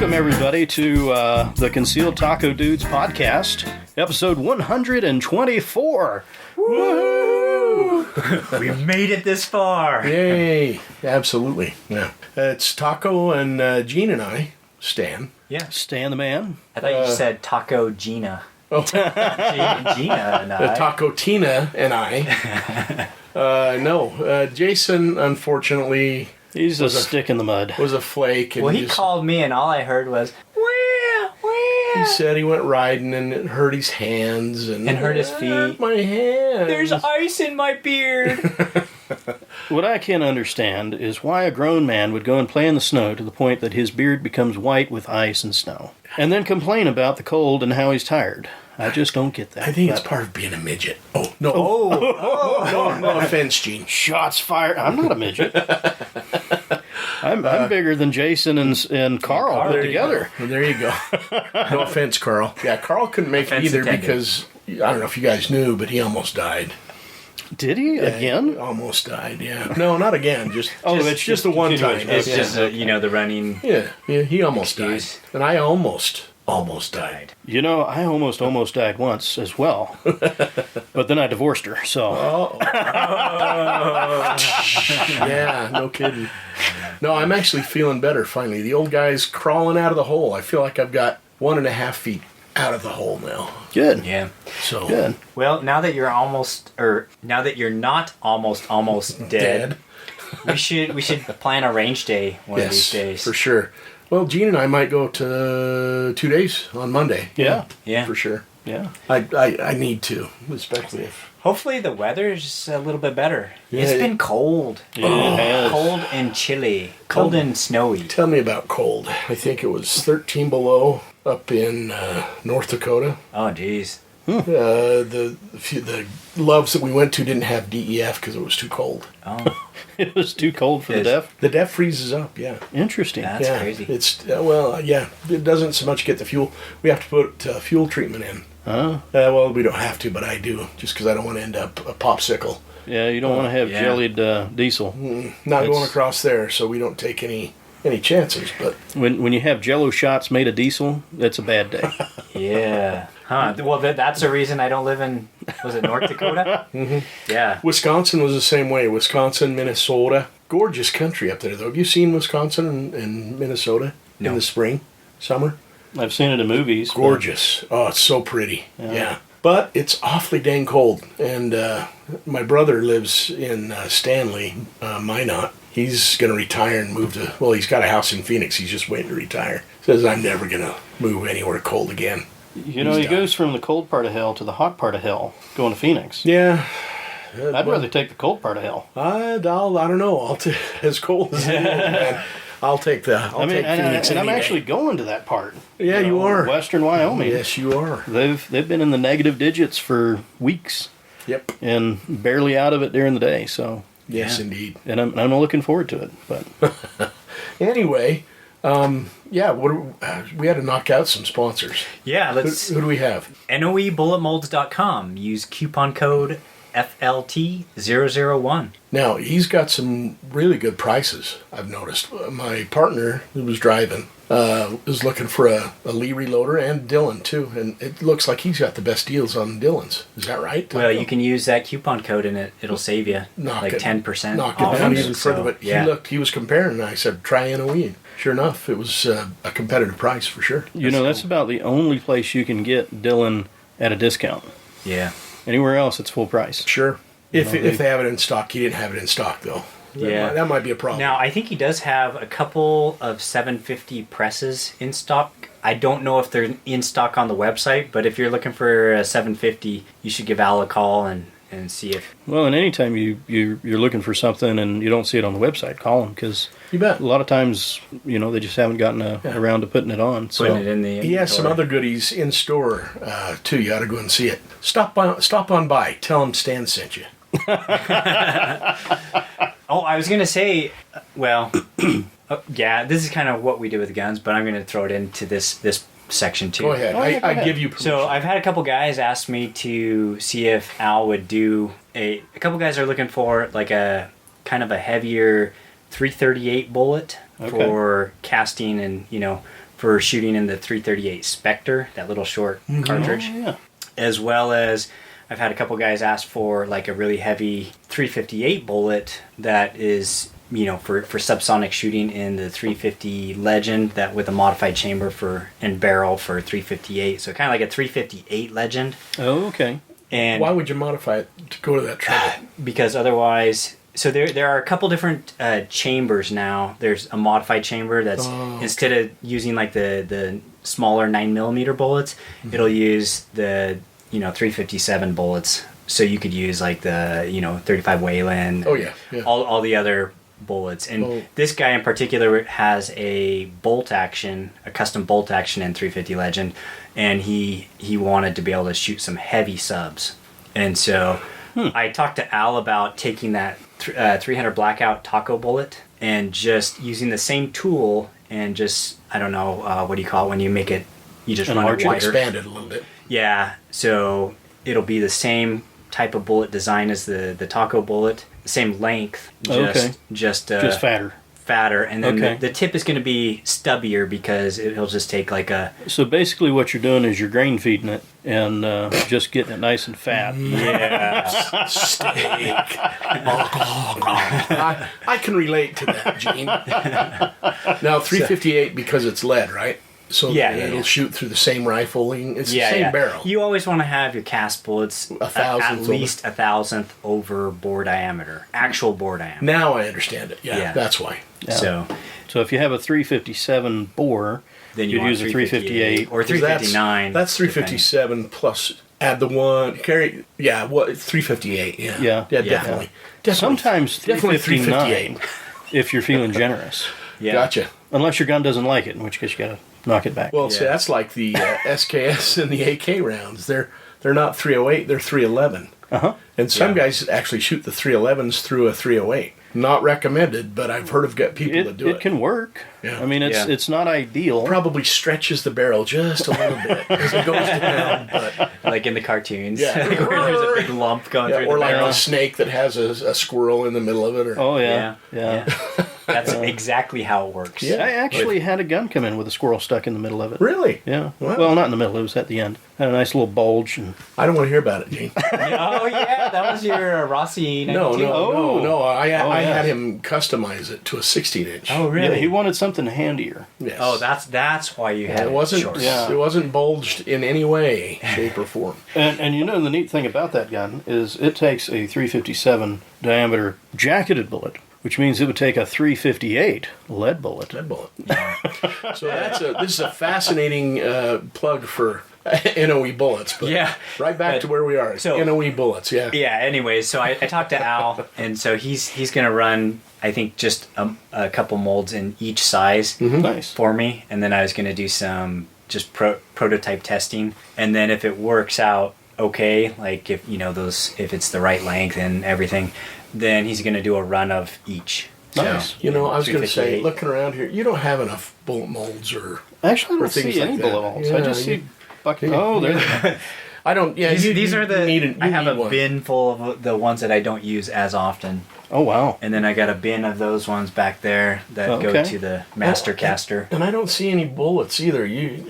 Welcome, everybody, to the Concealed Taco Dudes podcast, episode 124. Woo! We made it this far. Yay! Absolutely. Yeah. It's Taco and Gene and I, Stan. Yeah. Stan the man. I thought you said Taco Gina. Oh, Gina and I. Taco Tina and I. No, Jason, unfortunately, He's a stick in the mud. was a flake. And Well, he called me and all I heard was, He said he went riding and it hurt his hands and hurt his feet. My hands. There's ice in my beard. What I can't understand is why a grown man would go and play in the snow to the point that his beard becomes white with ice and snow, and then complain about the cold and how he's tired. I just don't get that. I think it's part of being a midget. Oh, no. No offense, Gene. Shots fired. I'm not a midget. I'm bigger than Jason and Carl put together. Well, there you go. No offense, Carl. Yeah, Carl couldn't make it Offense either intended. because, I don't know if you guys knew, but he almost died. Did he? Again? Almost died, yeah. No, not again. Just it's just the one time. It's Yeah. just, the running. Yeah, he almost Excuse. died. And I almost died. You know, I almost died once as well. But then I divorced her, so... Yeah, no kidding. No, I'm actually feeling better finally. The old guy's crawling out of the hole. I feel like I've got 1.5 feet out of the hole now. Good. Yeah. So Good. Well, now that you're not almost dead, we should plan a range day one of these yes, days. for sure. Well, Gene and I might go to 2 days on Monday. Yeah. Yeah. For sure. Yeah. I need to, especially if... Hopefully the weather is a little bit better. Yeah, It's been cold. It has. Cold and chilly. Cold and snowy. Tell me about cold. I think it was 13 below up in North Dakota. Oh, jeez. The loves that we went to didn't have DEF because it was too cold. Oh, It was too cold for the Yes. deaf. The DEF freezes up, yeah. Interesting. That's yeah, crazy. It's it doesn't so much get the fuel. We have to put fuel treatment in. Huh? Well, we don't have to, but I do, just because I don't want to end up a popsicle. Yeah, you don't want to have yeah. jellied diesel. Not going That's- across there, so we don't take any chances. But When you have Jello shots made of diesel, that's a bad day. Yeah. Huh. Well, that's the reason I don't live in, was it North Dakota? Mm-hmm. Yeah. Wisconsin was the same way. Wisconsin, Minnesota, gorgeous country up there. Though, have you seen Wisconsin and Minnesota No. in the spring, summer? I've seen it in movies. but- Gorgeous. Oh, it's so pretty. Yeah. But it's awfully dang cold. And my brother lives in Stanley, Minot. He's going to retire and move to, well, he's got a house in Phoenix. He's just waiting to retire. Says, I'm never going to move anywhere cold again. You know, He's he done. goes from the cold part of hell to the hot part of hell, going to Phoenix. Yeah. I'd rather take the cold part of hell. I don't know. As cold as it is, man. I'll take I'll take Phoenix and I'm any day. actually going to that part. Yeah, you are. Western Wyoming. Yes, you are. They've been in the negative digits for weeks Yep. and barely out of it during the day. So, Yes, Yeah. indeed. and I'm looking forward to it. But Anyway, we had to knock out some sponsors. Yeah, Who, let's who do we have? noebulletmolds.com. Use coupon code FLT001. Now, he's got some really good prices, I've noticed. My partner who was driving was looking for a Lee reloader and Dillon, too. And it looks like he's got the best deals on Dillons. Is that right? Well, you can use that coupon code and it'll save you Knock like it- 10% knock it off. down of even it, further. so, But yeah. he was comparing, and I said, try NOE. Sure enough, it was a competitive price for sure. that's about the only place you can get Dillon at a discount. Yeah. Anywhere else, it's full price. Sure. If they- they have it in stock, he didn't have it in stock, though. Yeah. That might be a problem. Now, I think he does have a couple of 750 presses in stock. I don't know if they're in stock on the website, but if you're looking for a 750, you should give Al a call and see if... Well, and anytime you're looking for something and you don't see it on the website, call them because You bet. a lot of times, they just haven't gotten around to putting it on. So Putting it in the He has some inventory. other goodies in store, too. You ought to go and see it. Stop on by. Tell him Stan sent you. Oh, I was going to say, well, yeah, this is kind of what we do with guns, but I'm going to throw it into this section too. Go ahead. Oh, yeah, go I ahead. give you permission. So I've had a couple guys ask me to see if Al would do a couple guys are looking for like a kind of a heavier 338 bullet Okay. for casting and for shooting in the 338 Spectre, that little short cartridge. Oh, yeah. As well as I've had a couple guys ask for like a really heavy 358 bullet that is, for subsonic shooting in the 350 Legend, that with a modified chamber and barrel for 358. So kind of like a 358 Legend. Oh, okay. And Why would you modify it to go to that trouble? because otherwise, so there are a couple different chambers now. There's a modified chamber that's instead of using like the smaller 9mm bullets, it'll use the 357 bullets. So you could use like the 35 Wayland. Oh, yeah, yeah. All the other bullets. And this guy in particular has a custom bolt action in 350 Legend, and he wanted to be able to shoot some heavy subs. And so I talked to Al about taking that 300 Blackout taco bullet and just using the same tool and just, I don't know, what do you call it when you make it, you just run it wider. Expand it a little bit. Yeah, so it'll be the same type of bullet design as the taco bullet, same length, just fatter. Fatter, and then Okay. the tip is going to be stubbier because it'll just take like a So basically, what you're doing is you're grain feeding it and just getting it nice and fat. Steak. I can relate to that, Gene. Now, 358 because it's lead, right? So it'll shoot through the same rifling. It's the same barrel. You always want to have your cast bullets at least 1,000th over bore diameter, actual bore diameter. Now I understand it. Yeah. That's why. Yeah. So if you have a 357 bore, Then you'd want use a 358 or 359. That's 357 plus add the one carry. Yeah, 358. Yeah, definitely. Sometimes Definitely 359 if you're feeling generous. Yeah. Gotcha. Unless your gun doesn't like it, in which case you got to knock it back. Well, see, that's like the SKS and the AK rounds. They're not 308, they're 311. And some guys actually shoot the 311s through a 308. Not recommended, but I've heard of people that do it. It can work. Yeah. I mean, it's not ideal. Probably stretches the barrel just a little bit as it goes down. But, like in the cartoons. Yeah. Like where there's a big lump going through or the like barrel. a snake that has a squirrel in the middle of it. Or, Oh, yeah. That's exactly how it works. Yeah. I actually had a gun come in with a squirrel stuck in the middle of it. Really? Yeah. Wow. Well, not in the middle. It was at the end. Had a nice little bulge. And I don't want to hear about it, Gene. Oh yeah, that was your Rossi 92. No. I yeah. had him customize it to a 16-inch. Oh really? yeah, he wanted something handier. Yes. Oh, that's why you had It wasn't. short. Yeah. It wasn't bulged in any way, shape, or form. And the neat thing about that gun is it takes a 357 diameter jacketed bullet, which means it would take a 358 lead bullet. Lead bullet. So this is a fascinating plug for NOE bullets. But Yeah. right back to where we are. So- NOE bullets. Yeah. Yeah. Anyways, so I talked to Al, and so he's gonna run, I think, just a couple molds in each size Nice. for me, and then I was gonna do some just prototype testing, and then if it works out okay, like if if it's the right length and everything, then he's gonna do a run of each. Nice. I was going to say, 358. looking around here, you don't have enough bullet molds or. Actually, I Or don't things see like any that. bullet holes. Yeah, I just see bucket. Oh, there. I don't. Yeah. These are the. I have a one. bin full of the ones that I don't use as often, Oh, wow. and then I got a bin of those ones back there that go Okay. to the master caster. And I don't see any bullets either. You've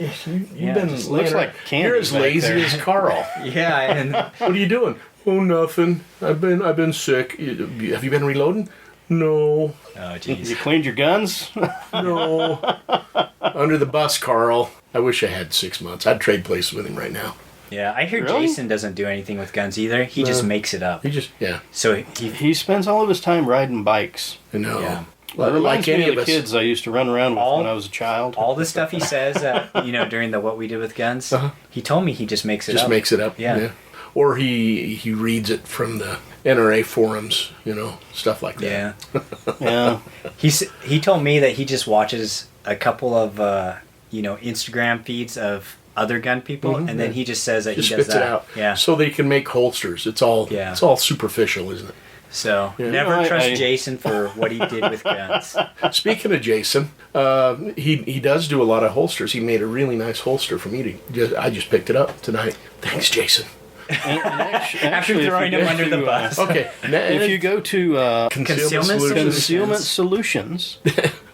Yeah, been just looks laying like around- candy You're as back lazy there. as Carl. Yeah, and What are you doing? Oh, nothing. I've been sick. Have you been reloading? No. oh You jeez. cleaned your guns? No. Under the bus, Carl. I wish I had 6 months. I'd trade places with him right now. Yeah, I hear Really? Jason doesn't do anything with guns either. He just makes it up. He just, yeah. So He spends all of his time riding bikes. I know. Yeah. It reminds me of the us. kids I used to run around with All- when I was a child. all the stuff he says that during the what we did with guns, he told me he just makes it Just up. makes it up. Yeah. Or he reads it from the NRA forums, stuff like that. Yeah. Yeah. He told me that he just watches a couple of Instagram feeds of other gun people, and then he just says that Just he does spits that. it out. Yeah. So they can make holsters. It's all Yeah. it's all superficial, isn't it? So Yeah. never No, trust I- Jason for what he did with guns. Speaking of Jason, he does do a lot of holsters. He made a really nice holster for me I just picked it up tonight. Thanks, Jason. After throwing him under the bus. Okay. If you go to Concealment Concealment Solutions. Concealment Solutions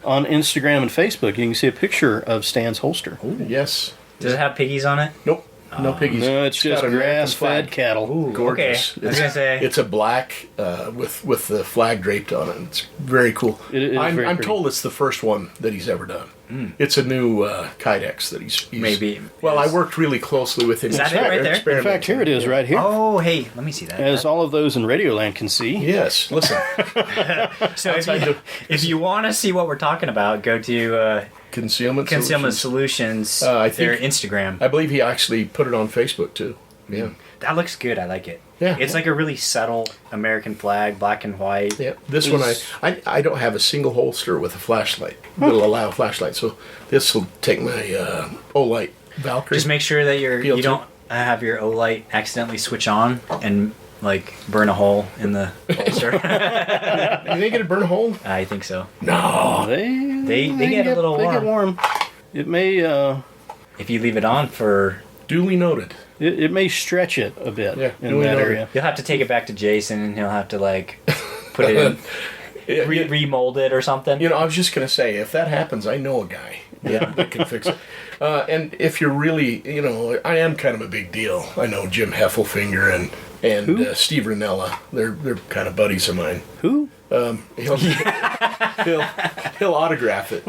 on Instagram and Facebook, you can see a picture of Stan's holster. Yes. Does it have piggies on it? Nope. No piggies. No, it's got just an American grass-fed flag. cattle. Gorgeous. Okay. I was gonna say. It's a black with the flag draped on it. It's very cool. It is I'm very pretty. told it's the first one that he's ever done. It's a new Kydex that he's Maybe. Well, I worked really closely with him. Is that it right there? In fact, here it is right here. Oh, hey, let me see that. As all of those in Radioland can see. Yes. Listen, So if you want to see what we're talking about, go to Concealment Concealment Solutions. Solutions, I their think- Instagram. I believe he actually put it on Facebook too. Yeah. That looks good. I like it. Yeah. It's like a really subtle American flag, black and white. Yeah, this one I don't have a single holster with a flashlight that'll allow a flashlight. So this will take my Olight Valkyrie. Just make sure that you PL2. don't have your Olight accidentally switch on and like burn a hole in the holster. You think it'd burn a hole? I think so. No. They get a little They get warm. warm. It may If you leave it on for, Duly noted. it may stretch it a bit Yeah, in duly that noted. area. you'll have to take it back to Jason and he'll have to like put it in, Yeah, remold it or something. I was just gonna say, if that happens, I know a guy that can fix it. And if you're really, I am kind of a big deal. I know Jim Heffelfinger and Steve Ranella. They're kind of buddies of mine. Who? He'll autograph it.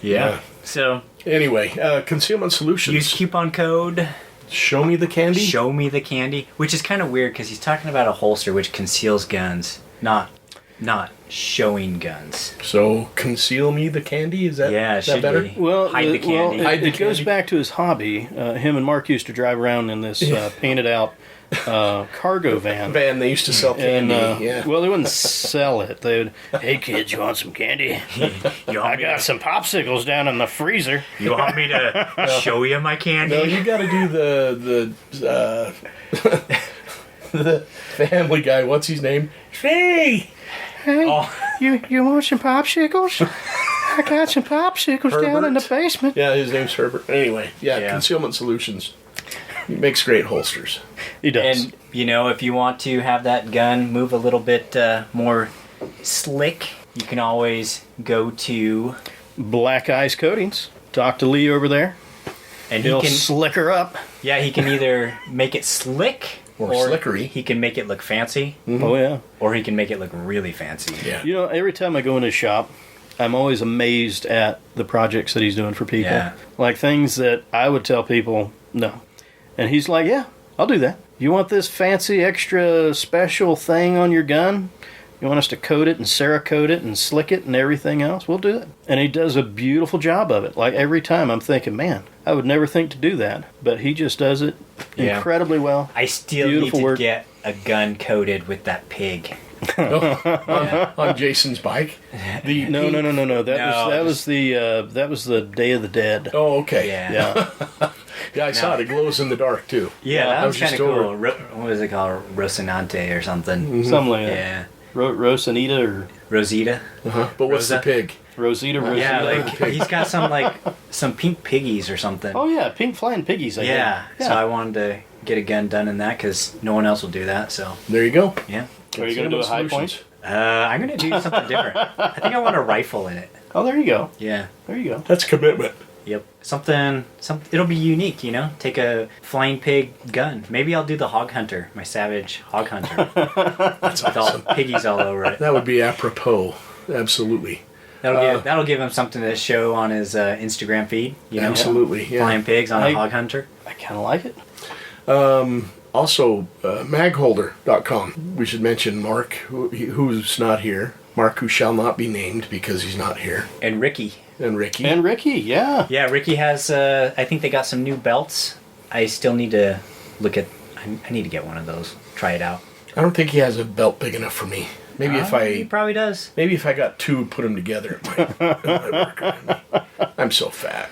Yeah. So Anyway, Concealment Solutions. use coupon code Show me the candy. Show Me the Candy, which is kind of weird because he's talking about a holster which conceals guns, not showing guns. So conceal me the candy. Is that Yeah, it is that should better? be. Well, Hide the candy. Hide the it goes candy. back to his hobby. Him and Mark used to drive around in this painted out cargo van. Van they used to sell And candy. Yeah. well, they wouldn't sell it. They would, hey kids, you want some candy? I got some popsicles down in the freezer. You want me to show you my candy? No, you got to do the Family Guy. What's his name? Hey, Hey, Oh. you want some popsicles? I got some popsicles down in the Herbert. basement. yeah, his name's Herbert. Anyway, Yeah. Concealment Solutions. He makes great holsters. He does. And if you want to have that gun move a little bit more slick, you can always go to Black Ice Coatings. Talk to Lee over there. and He'll he can slick her up. he can either make it slick Or slickery. He can make it look fancy, Oh yeah. or he can make it look really fancy. Yeah. You know, every time I go in his shop, I'm always amazed at the projects that he's doing for people. Yeah. Like things that I would tell people no. And he's like, yeah, I'll do that. You want this fancy extra special thing on your gun? You want us to coat it and Cerakote it and slick it and everything else? We'll do it. And he does a beautiful job of it. Like every time I'm thinking, man, I would never think to do that. But he just does it Yeah. incredibly well. I still Beautiful need to work. get a gun coated with that pig. On Jason's bike. The No. That No, was that was the Day of the Dead. Oh, okay. Yeah. Yeah. Yeah, I saw it. It glows in the dark too. Yeah, that I was kind of just over cool. What was it called? Rocinante or something. Something like that. Yeah. Rosanita or Rosita. But what's the Rosa? pig? Rosita. Yeah, Rosita. like he's got some pink piggies or something. Oh yeah, pink flying piggies. I yeah. think. So I wanted to get a gun done in that because no one else will do that. So There you go. yeah. Are you gonna do a high Solutions. point? I'm gonna do something different. I think I want a rifle in it. Oh, there you go. Yeah. There you go. That's commitment. Yep. Something. It'll be unique, Take a flying pig gun. Maybe I'll do the hog hunter, my savage hog hunter, That's with all piggies all over it. That would be apropos. Absolutely. That'll give him something to show on his Instagram feed. Absolutely. Yeah. Flying pigs on a I- hog hunter. I kind of like it. Also, magholder.com. We should mention Mark, who's not here. Mark, who shall not be named because he's not here. And Ricky. And Ricky. And Ricky, yeah. Yeah, Ricky has. I think they got some new belts. I still need to look at. I need to get one of those. Try it out. I don't think he has a belt big enough for me. Maybe He probably does. Maybe if I got two, put them together, it might work. I'm so fat.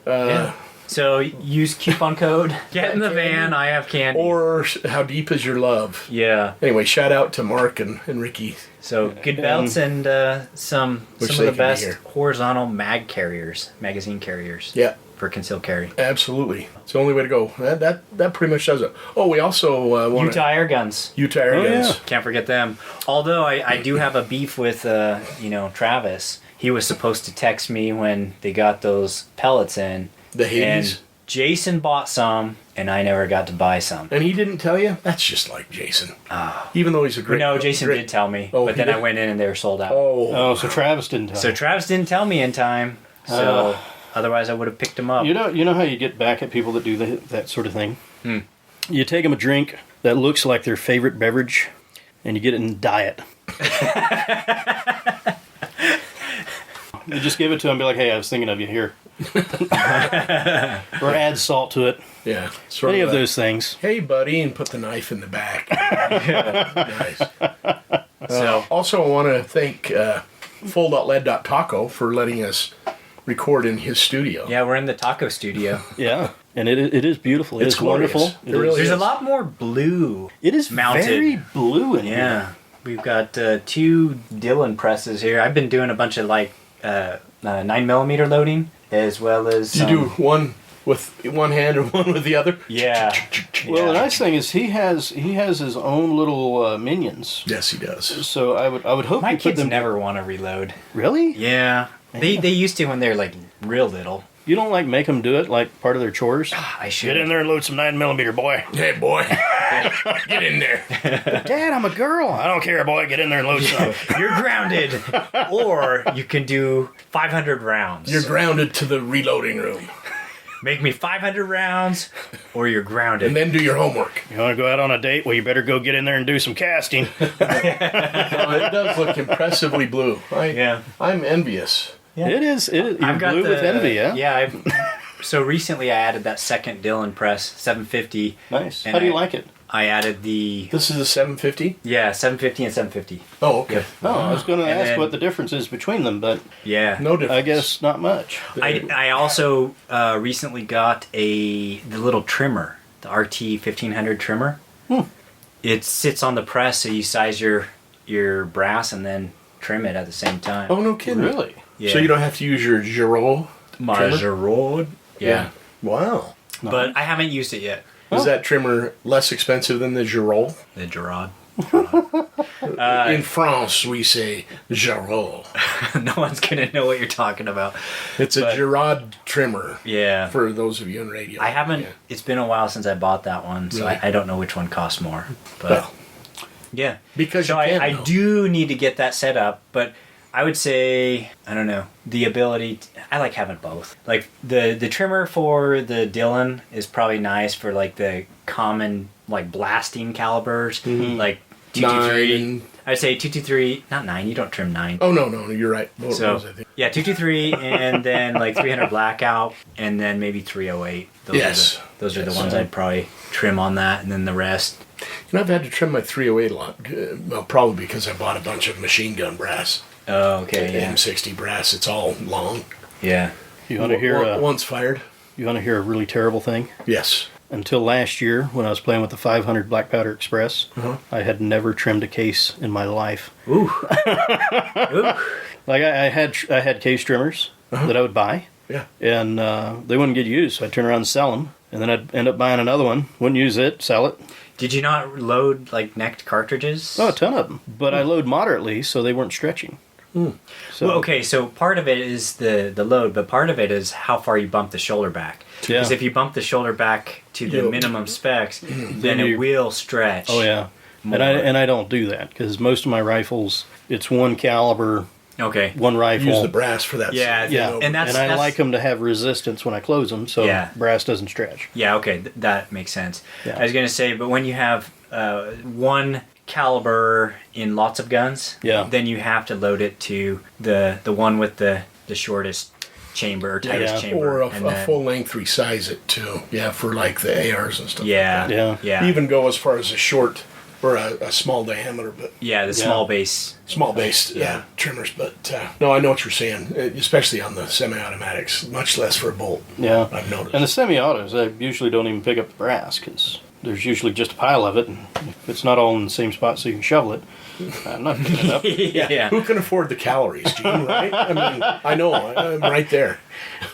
Yeah. So use coupon code. Get in the van. I have candy. Or how deep is your love? Yeah. Anyway, shout out to Mark and Ricky. So good belts and some Which of they the can be best here. horizontal magazine carriers. Yeah, For concealed carry. absolutely. It's the only way to go. That pretty much does it. Oh, we also want Utah air guns. Utah air Oh, guns. yeah. Can't forget them. Although I do have a beef with Travis. He was supposed to text me when they got those pellets in. The Hades. And Jason bought some, and I never got to buy some. And he didn't tell you? That's just like Jason. Even though he's a great... No, Jason great, did tell me, Oh, but he then did? I went in and they were sold out. Oh, So Travis didn't tell So you. Travis didn't tell me in time. So otherwise I would have picked him up. You know how you get back at people that do that sort of thing? Hmm. You take them a drink that looks like their favorite beverage, and you get it in diet. You just give it to them, be like, "Hey, I was thinking of you here," or add salt to it. yeah. Sort Any of that. those things. Hey, buddy, and put the knife in the back. Nice. So Also, I want to thank full.led.taco for letting us record in his studio. yeah, we're in the taco studio. Yeah, and it is beautiful. It It's is wonderful. glorious. It really There's is. a lot more blue. It is mounted. very blue in here. Yeah. We've got 2 Dylan presses here. I've been doing a bunch of 9mm loading as well as You do one with one hand and one with the other? Yeah. Well, the Yeah. nice thing is he has his own little minions. Yes, he does. So I would hope My you put kids them. never want to reload. Really? Yeah. They used to when they're like real little. You don't like make them do it like part of their chores? I should. Get in there and load some 9mm, boy. Hey, boy. Get in there. Dad, I'm a girl. I don't care, boy. Get in there and load some. You're grounded. Or you can do 500 rounds. You're grounded to the reloading room. Make me 500 rounds or you're grounded. And then do your homework. You want to go out on a date? Well, you better go get in there and do some casting. Oh, it does look impressively blue. Yeah. I'm envious. Yeah. It is. You're I've got blue with envy, yeah? Yeah. So recently I added that second Dylan press, 750. Nice. And How do you like it? I added the, This is a 750? 750 and 750. Oh, okay. Yep. Oh, I was going to And ask then- what the difference is between them, but Yeah. No difference. I guess not much. I also recently got the little trimmer, the RT 1500 trimmer. It sits on the press, so you size your brass and then trim it at the same time. Oh, no kidding. Really? Yeah. So you don't have to use your Giraud? Majerod. Yeah. Wow. But I haven't used it yet. Is that trimmer less expensive than the Giraud? The Gerard. In France, we say Giraud. No one's gonna know what you're talking about. It's a But- Giraud trimmer Yeah. for those of you on radio. I haven't. Yeah. It's been a while since I bought that one, so Really? I don't know which one costs more. But Well, yeah, because so you can, I though. do need to get that set up. But I would say I don't know the ability. I like having both. Like the trimmer for the Dylan is probably nice for like the common like blasting calibers, like 223. 9. I'd say 223, not 9. You don't trim 9. Oh, no, you're right. What So was I thinking? yeah, 223 and then like 300 blackout and then maybe 308. Those Yes. those are the ones I'd probably trim on that, and then the rest. You know, I've had to trim my 308 a lot. Well, probably because I bought a bunch of machine gun brass. Oh, okay, yeah, M60 brass. It's all long. yeah. You want to hear Once fired? you want to hear a really terrible thing? Yes. Until last year, when I was playing with the 500 Black Powder Express, I had never trimmed a case in my life. Ooh, Like I had case trimmers that I would buy, Yeah. and they wouldn't get used. So I'd turn around and sell them, and then I'd end up buying another one. Wouldn't use it, sell it. did you not load like necked cartridges? Oh, a ton of them. But I load moderately, so they weren't stretching. So Well, okay, so part of it is the load, but part of it is how far you bump the shoulder back. Yeah. Because if you bump the shoulder back to the Yeah. minimum specs, then you- it will stretch. Oh yeah, More. and I don't do that because most of my rifles, it's one caliber, Okay. one rifle. Use the brass for that. Yeah, Yeah, And that's- I that's- like them to have resistance when I close them, so Yeah. brass doesn't stretch. Yeah, okay, that makes sense. Yeah. I was gonna say, but when you have one caliber in lots of guns, Yeah. then you have to load it to the one with the shortest chamber or tightest Yeah. chamber, Or a and then- full length resize it too. Yeah, for like the ARs and stuff. Yeah, Yeah. yeah. Even go as far as a short or a small diameter, but Yeah, the small base. small based, trimmers. But no, I know what you're saying, especially on the semi-automatics, much less for a bolt. Yeah. I've noticed. And the semi-autos, I usually don't even pick up the brass because there's usually just a pile of it, and if it's not all in the same spot so you can shovel it, I'm not picking it up. Yeah. Who can afford the calories, Gene, right? I mean, I know, I'm right there.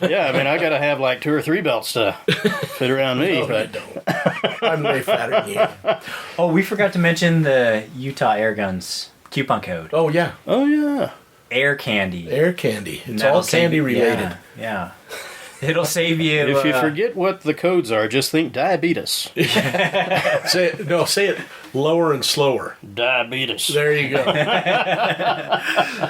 Yeah, I mean, I got to have like 2 or 3 belts to fit around me, No, I but don't. I'm way fatter than you. Oh, we forgot to mention the Utah Air Guns coupon code. Oh, yeah. oh yeah. Air Candy. Air candy. It's That'll all save- candy related. Yeah. It'll save you. If you forget what the codes are, just think diabetes. Say it lower and slower. Diabetes. There you go.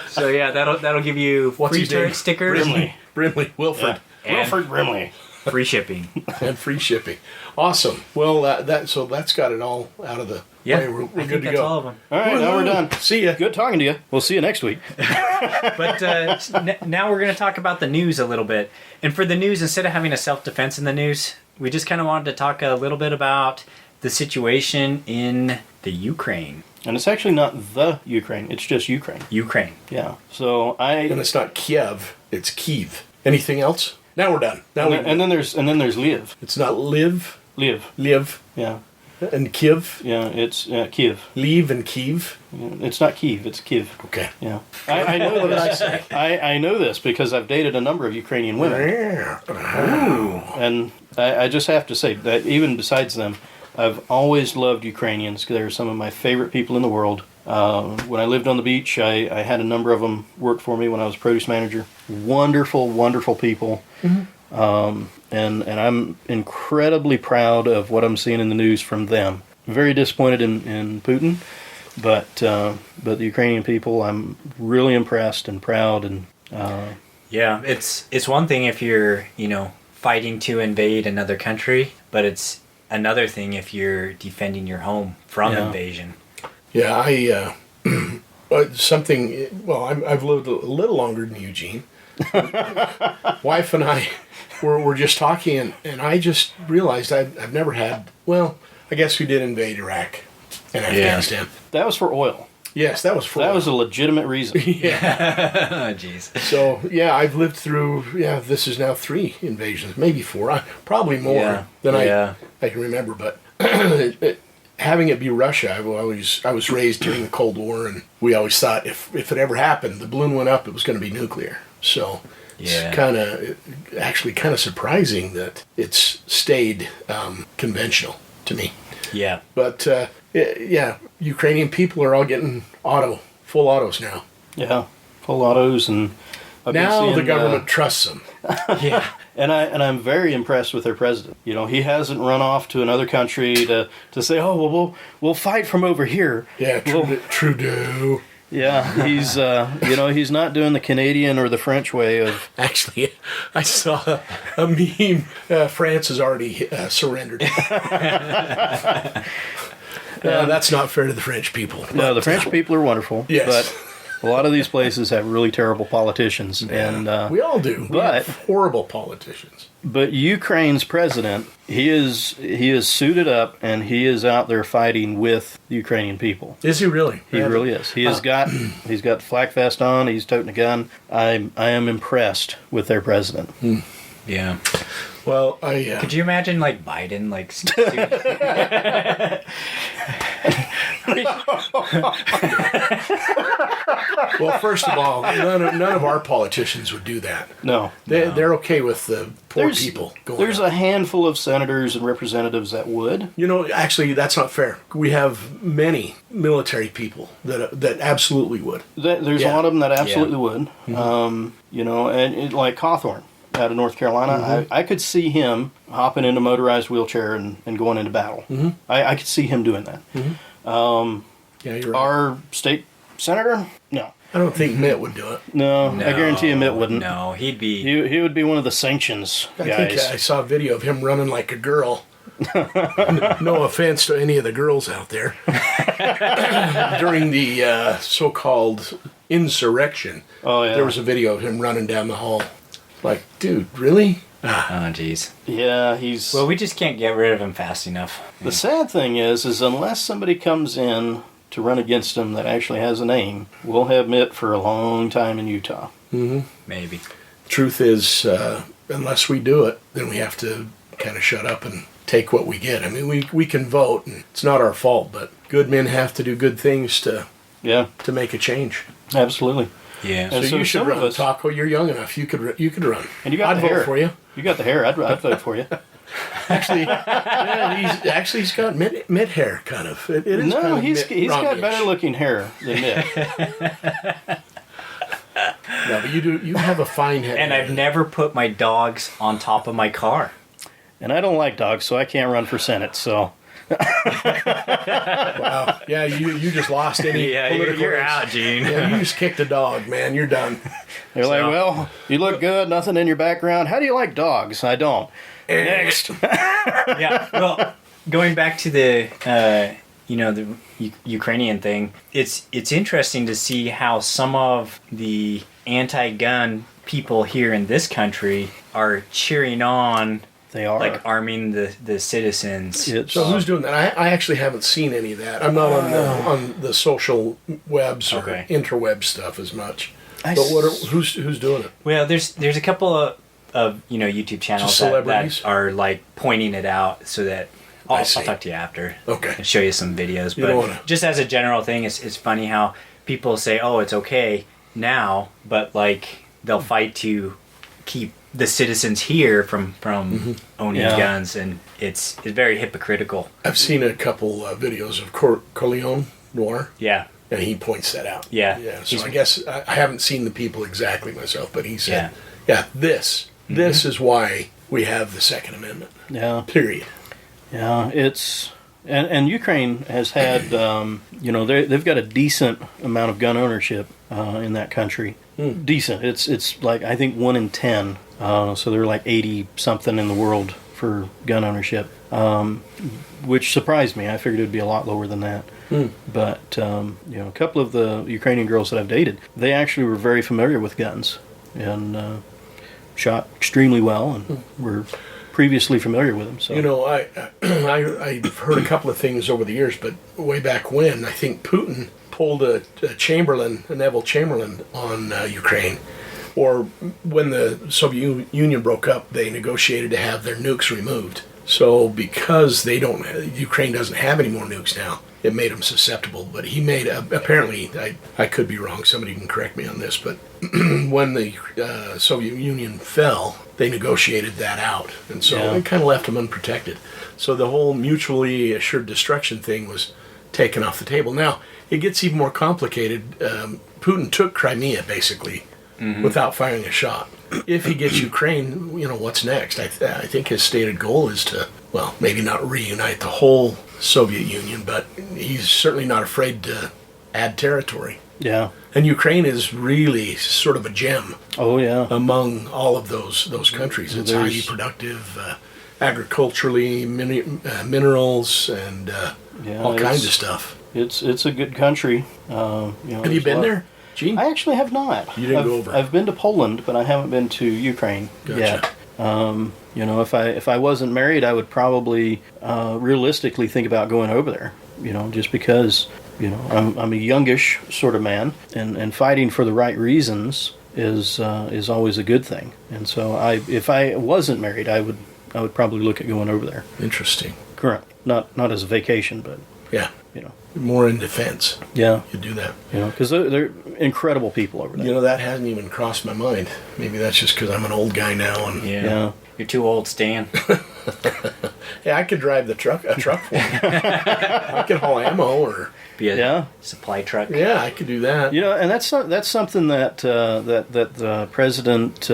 So yeah, that'll give you What's free his name? turret stickers, Brimley, Wilford, and Wilford Brimley. free shipping. and free shipping. Awesome. Well, that's got it all out of the Yeah, way. We're I good think to that's go. all of them. All right, now we're done. See ya. Good talking to you. We'll see you next week. But now we're going to talk about the news a little bit. And for the news, instead of having a self-defense in the news, we just kind of wanted to talk a little bit about the situation in the Ukraine. And it's actually not the Ukraine. It's just Ukraine. Ukraine. Yeah. So And it's not Kiev. It's Kiev. Anything else? Now we're done. Now and then there's Lviv. it's not live, Lviv. Yeah. and Kiev. Yeah. It's Kiev. Leave and Kiev. Yeah, it's not Kiev. It's Kiev. Okay. Yeah. I know this. I know this because I've dated a number of Ukrainian women, and I just have to say that even besides them, I've always loved Ukrainians because they're some of my favorite people in the world. When I lived on the beach, I had a number of them work for me when I was produce manager. Wonderful, wonderful people. And I'm incredibly proud of what I'm seeing in the news from them. Very disappointed in Putin, but the Ukrainian people, I'm really impressed and proud. And Yeah, it's one thing if you're, fighting to invade another country, but it's another thing if you're defending your home from invasion. Yeah, I've lived a little longer than Eugene. Wife and I were just talking, and I just realized I've never had. Well, I guess we did invade Iraq and Afghanistan. that was for oil. Yes, that was for. That was a legitimate reason. Oh, jeez. So yeah, I've lived through. Yeah, this is now 3 invasions, maybe 4, probably more than I can remember. But having it be Russia, I was raised during the Cold War, and we always thought if it ever happened, the balloon went up, it was going to be nuclear. So it's actually kind of surprising that it's stayed conventional to me. Yeah. But Ukrainian people are all getting full autos now. Yeah, full autos, and I've been Now the seeing, government trusts them. Yeah. And I'm very impressed with their president. He hasn't run off to another country to say, oh well, we'll fight from over here. Yeah, Trudeau. Yeah, he's he's not doing the Canadian or the French way of. Actually, I saw a meme. France has already surrendered. That's not fair to the French people. No, the French people are wonderful. Yes. But a lot of these places have really terrible politicians, and We all do. We but- have horrible politicians. but Ukraine's president, he is suited up and he is out there fighting with the Ukrainian people. Is he really? He really is. He's got the flak vest on. He's toting a gun. I am impressed with their president. Yeah. Well, Could you imagine Biden well, first of all, none of our politicians would do that. No, They're okay with the poor There's- people going. there's out. a handful of senators and representatives that would. Actually, that's not fair. We have many military people that absolutely would. There's a Yeah. lot of them that absolutely would. And like Cawthorn out of North Carolina, I could see him hopping into a motorized wheelchair and going into battle. I could see him doing that. Yeah, you're right. Our state senator, no. I don't think Mitt would do it. No, I guarantee you Mitt wouldn't. No, he'd be. He would be one of the sanctions I guys. think I saw a video of him running like a girl. No offense to any of the girls out there. During the so-called insurrection, Oh yeah. there was a video of him running down the hall. Like, dude, really? Oh, geez. Yeah, he's. Well, we just can't get rid of him fast enough. The sad thing is unless somebody comes in to run against him that actually has a name, we'll have Mitt for a long time in Utah. Mm-hmm. Maybe. Truth is, unless we do it, then we have to kind of shut up and take what we get. I mean, we can vote, and it's not our fault, but good men have to do good things to make a change. Absolutely. Yeah. So, And so you should some of run, us- Taco. You're young enough. You could run. And you got I'd the vote hair. for you. You got the hair. I'd vote for you. Actually, he's got mid hair, kind of. It is No, kind of he's got Romney-ish. better looking hair than Mitt. No, but you have a fine head. And I've never put my dogs on top of my car. And I don't like dogs, so I can't run for Senate. So Wow. Yeah, you just lost any political you're race. out, Gene. Yeah, you just kicked a dog, man. You're done. they're like, So- well, you look good, nothing in your background. How do you like dogs? I don't. Next. Yeah. Well, going back to the the Ukrainian thing, it's interesting to see how some of the anti-gun people here in this country are cheering on, They are. like arming the citizens. It's, So who's doing that? I actually haven't seen any of that. I'm not on the social webs or Okay. interweb stuff as much. I But s- who's doing it? Well, there's a couple of YouTube channels Just that celebrities? are like pointing it out so that I I'll see. talk to you after. Okay. And show you some videos. You But don't wanna- just as a general thing, it's funny how people say, "Oh, it's okay now," but like they'll fight to keep the citizens here from owning Yeah. guns, and it's very hypocritical. I've seen a couple videos of Corleone Noir, Yeah, and he points that out. Yeah. Yeah. So He's- I guess I haven't seen the people exactly myself, but he said, Yeah. this is why we have the Second Amendment. yeah. Period. Yeah, it's and Ukraine has had they've got a decent amount of gun ownership in that country. Decent. It's like I think 1 in 10. So they're like 80 something in the world for gun ownership, which surprised me. I figured it'd be a lot lower than that. But a couple of the Ukrainian girls that I've dated, they actually were very familiar with guns and shot extremely well and were previously familiar with them. So You know, I've heard a couple of things over the years, but way back when, I think Putin pulled a Neville Chamberlain on Ukraine. Or when the Soviet Union broke up, they negotiated to have their nukes removed. So because Ukraine doesn't have any more nukes now, it made them susceptible. But he made, apparently, I could be wrong, somebody can correct me on this, but when the Soviet Union fell, they negotiated that out. And so Yeah. it kind of left them unprotected. So the whole mutually assured destruction thing was taken off the table. Now, it gets even more complicated. Putin took Crimea, basically, without firing a shot. If he gets Ukraine, what's next? I think his stated goal is to, well, maybe not reunite the whole Soviet Union, but he's certainly not afraid to add territory. yeah. And Ukraine is really sort of a gem Oh yeah. among all of those countries. It's There's- highly productive, agriculturally, minerals, and Yeah, all kinds it's- of stuff. It's a good country. Have you there's a been lot- there, Gene? I actually have not. You didn't I've, go over. I've been to Poland, but I haven't been to Ukraine Gotcha. yet. If I wasn't married, I would probably realistically think about going over there. Just because I'm a youngish sort of man, and fighting for the right reasons is always a good thing. And so if I wasn't married, I would probably look at going over there. Interesting. Correct. Not as a vacation, but Yeah. you know. More in defense. Yeah. You do that. Because they're incredible people over there. That hasn't even crossed my mind. Maybe that's just because I'm an old guy now. And Yeah. You're too old, Stan. yeah, I could drive a truck for you. I could haul ammo, or Be a Yeah. supply truck. yeah, I could do that. And that's something that President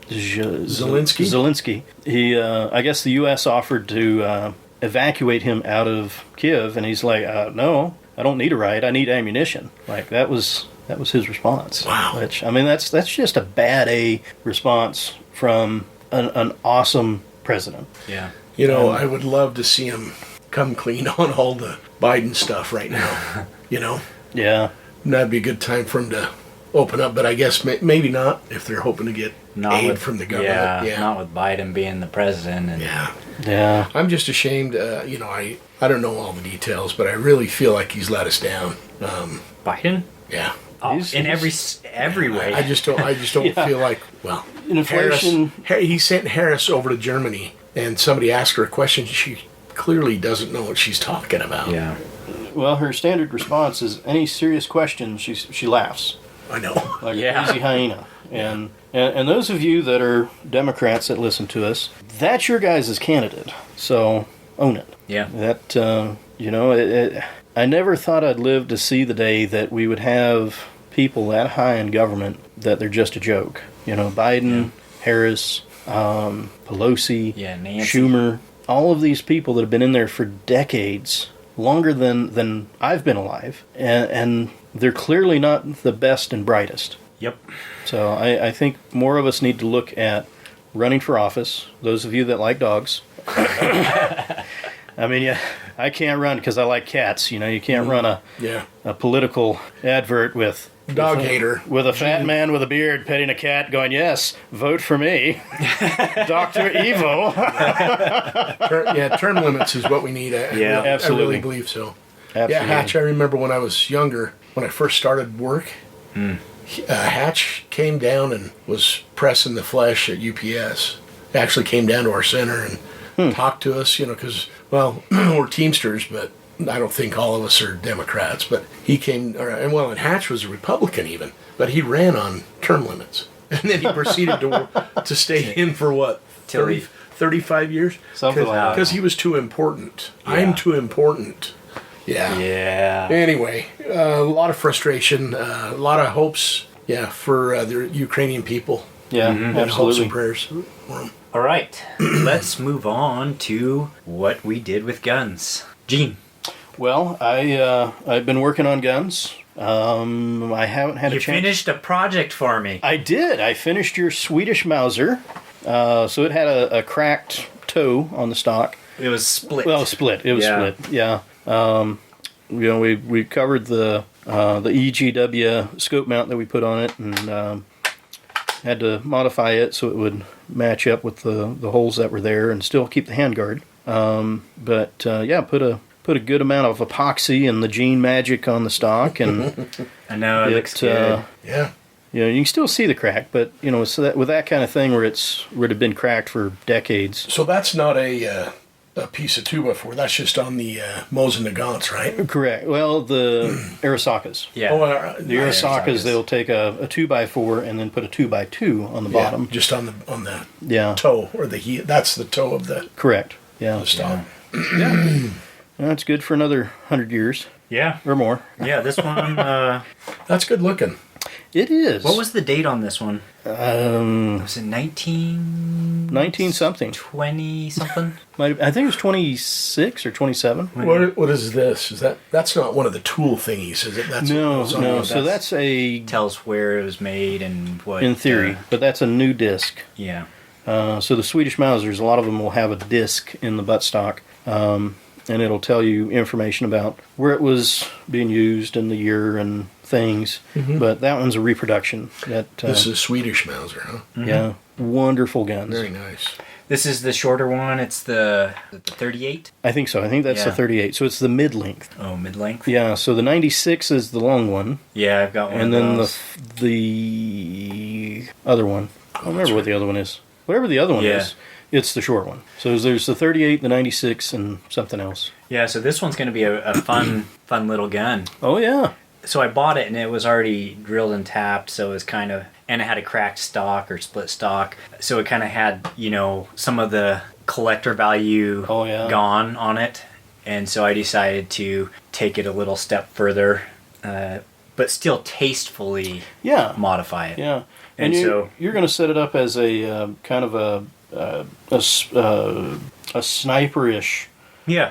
Zelensky, he I guess the U.S. offered to evacuate him out of Kiev, and he's like, no, I don't need a ride, I need ammunition. Like that was his response. Wow. Which that's just a bad A response from an awesome president. Yeah. I would love to see him come clean on all the Biden stuff right now. Yeah. That'd be a good time for him to open up, but I guess maybe not if they're hoping to get aid from the government. Yeah, not with Biden being the president. And Yeah. I'm just ashamed. I don't know all the details, but I really feel like he's let us down. Biden? Yeah. Oh, in every way. I just don't feel like, well, Inflation. He sent Harris over to Germany, and somebody asked her a question. She clearly doesn't know what she's talking about. Yeah. Well, her standard response is any serious question, she laughs I know. like a crazy hyena. And those of you that are Democrats that listen to us, that's your guys' candidate. So own it. Yeah. That I never thought I'd live to see the day that we would have people that high in government that they're just a joke. Biden, Harris, Pelosi, Nancy. Schumer, all of these people that have been in there for decades, longer than I've been alive, and they're clearly not the best and brightest. Yep. So I think more of us need to look at running for office. Those of you that like dogs. I mean, yeah, I can't run because I like cats. You can't run a political advert with Dog hater. With a fat man with a beard petting a cat going, yes, vote for me. Dr. Evil. Term limits is what we need. Absolutely. I really believe so. Absolutely. Yeah, Hatch, I remember when I was younger, when I first started work, Hatch came down and was pressing the flesh at UPS. Actually came down to our center and talked to us, because, well, we're Teamsters, but I don't think all of us are Democrats. But he came, and Hatch was a Republican even, but he ran on term limits. And then he proceeded to stay in for what, 35 years? Something like that. Because he was too important. Yeah. I'm too important. Yeah. Yeah. Anyway, a lot of frustration, a lot of hopes, for the Ukrainian people. Yeah, And hopes absolutely. and prayers for them. All right. Let's move on to what we did with guns. Gene. Well, I've been working on guns. I haven't had a You chance. finished a project for me. I did. I finished your Swedish Mauser. So it had a cracked toe on the stock. It was split. Well, split. It was split. Yeah. We covered the EGW scope mount that we put on it, and had to modify it so it would match up with the holes that were there, and still keep the handguard. Put a good amount of epoxy and the Gene Magic on the stock, and I know it looks good. Yeah. You can still see the crack, but so that with that kind of thing where it had been cracked for decades. So that's not a piece of 2x4. That's just on the Mosin Nagants, right? Correct. Well, the Arisakas. Yeah. The Arisakas, they'll take a 2x4 and then put a 2x2 on the bottom. Just on the toe or the heel. That's the toe of the Correct. Yeah. stock. Yeah. That's good for another 100 years Yeah. or more. Yeah, this one, That's good looking. It is. what was the date on this one? Was it 19 something? 20 something? I think it was 26 or 27. What is this? That's not one of the tool thingies, is it? That's No. that's- So that's a, Tells where it was made and what. in theory, but that's a new disc. Yeah. So the Swedish Mausers, a lot of them will have a disc in the buttstock, and it'll tell you information about where it was being used and the year and things. But that one's a reproduction. This is Swedish Mauser, huh? Yeah, wonderful guns. Very nice. This is the shorter one. It's the 38? I think so. I think that's the Yeah. 38. So it's the mid-length. Oh, mid-length? Yeah. So the 96 is the long one, Yeah, I've got one and of then those. the other one. I don't remember what the other one is. Whatever the other one is, it's the short one. So there's the 38, the 96, and something else. Yeah, so this one's going to be a fun little gun. Oh yeah. So I bought it and it was already drilled and tapped, so it was kind of, and it had a cracked stock or split stock, so it kind of had, some of the collector value gone on it, and so I decided to take it a little step further, but still tastefully modify it. Yeah. And so you're going to set it up as a kind of a sniperish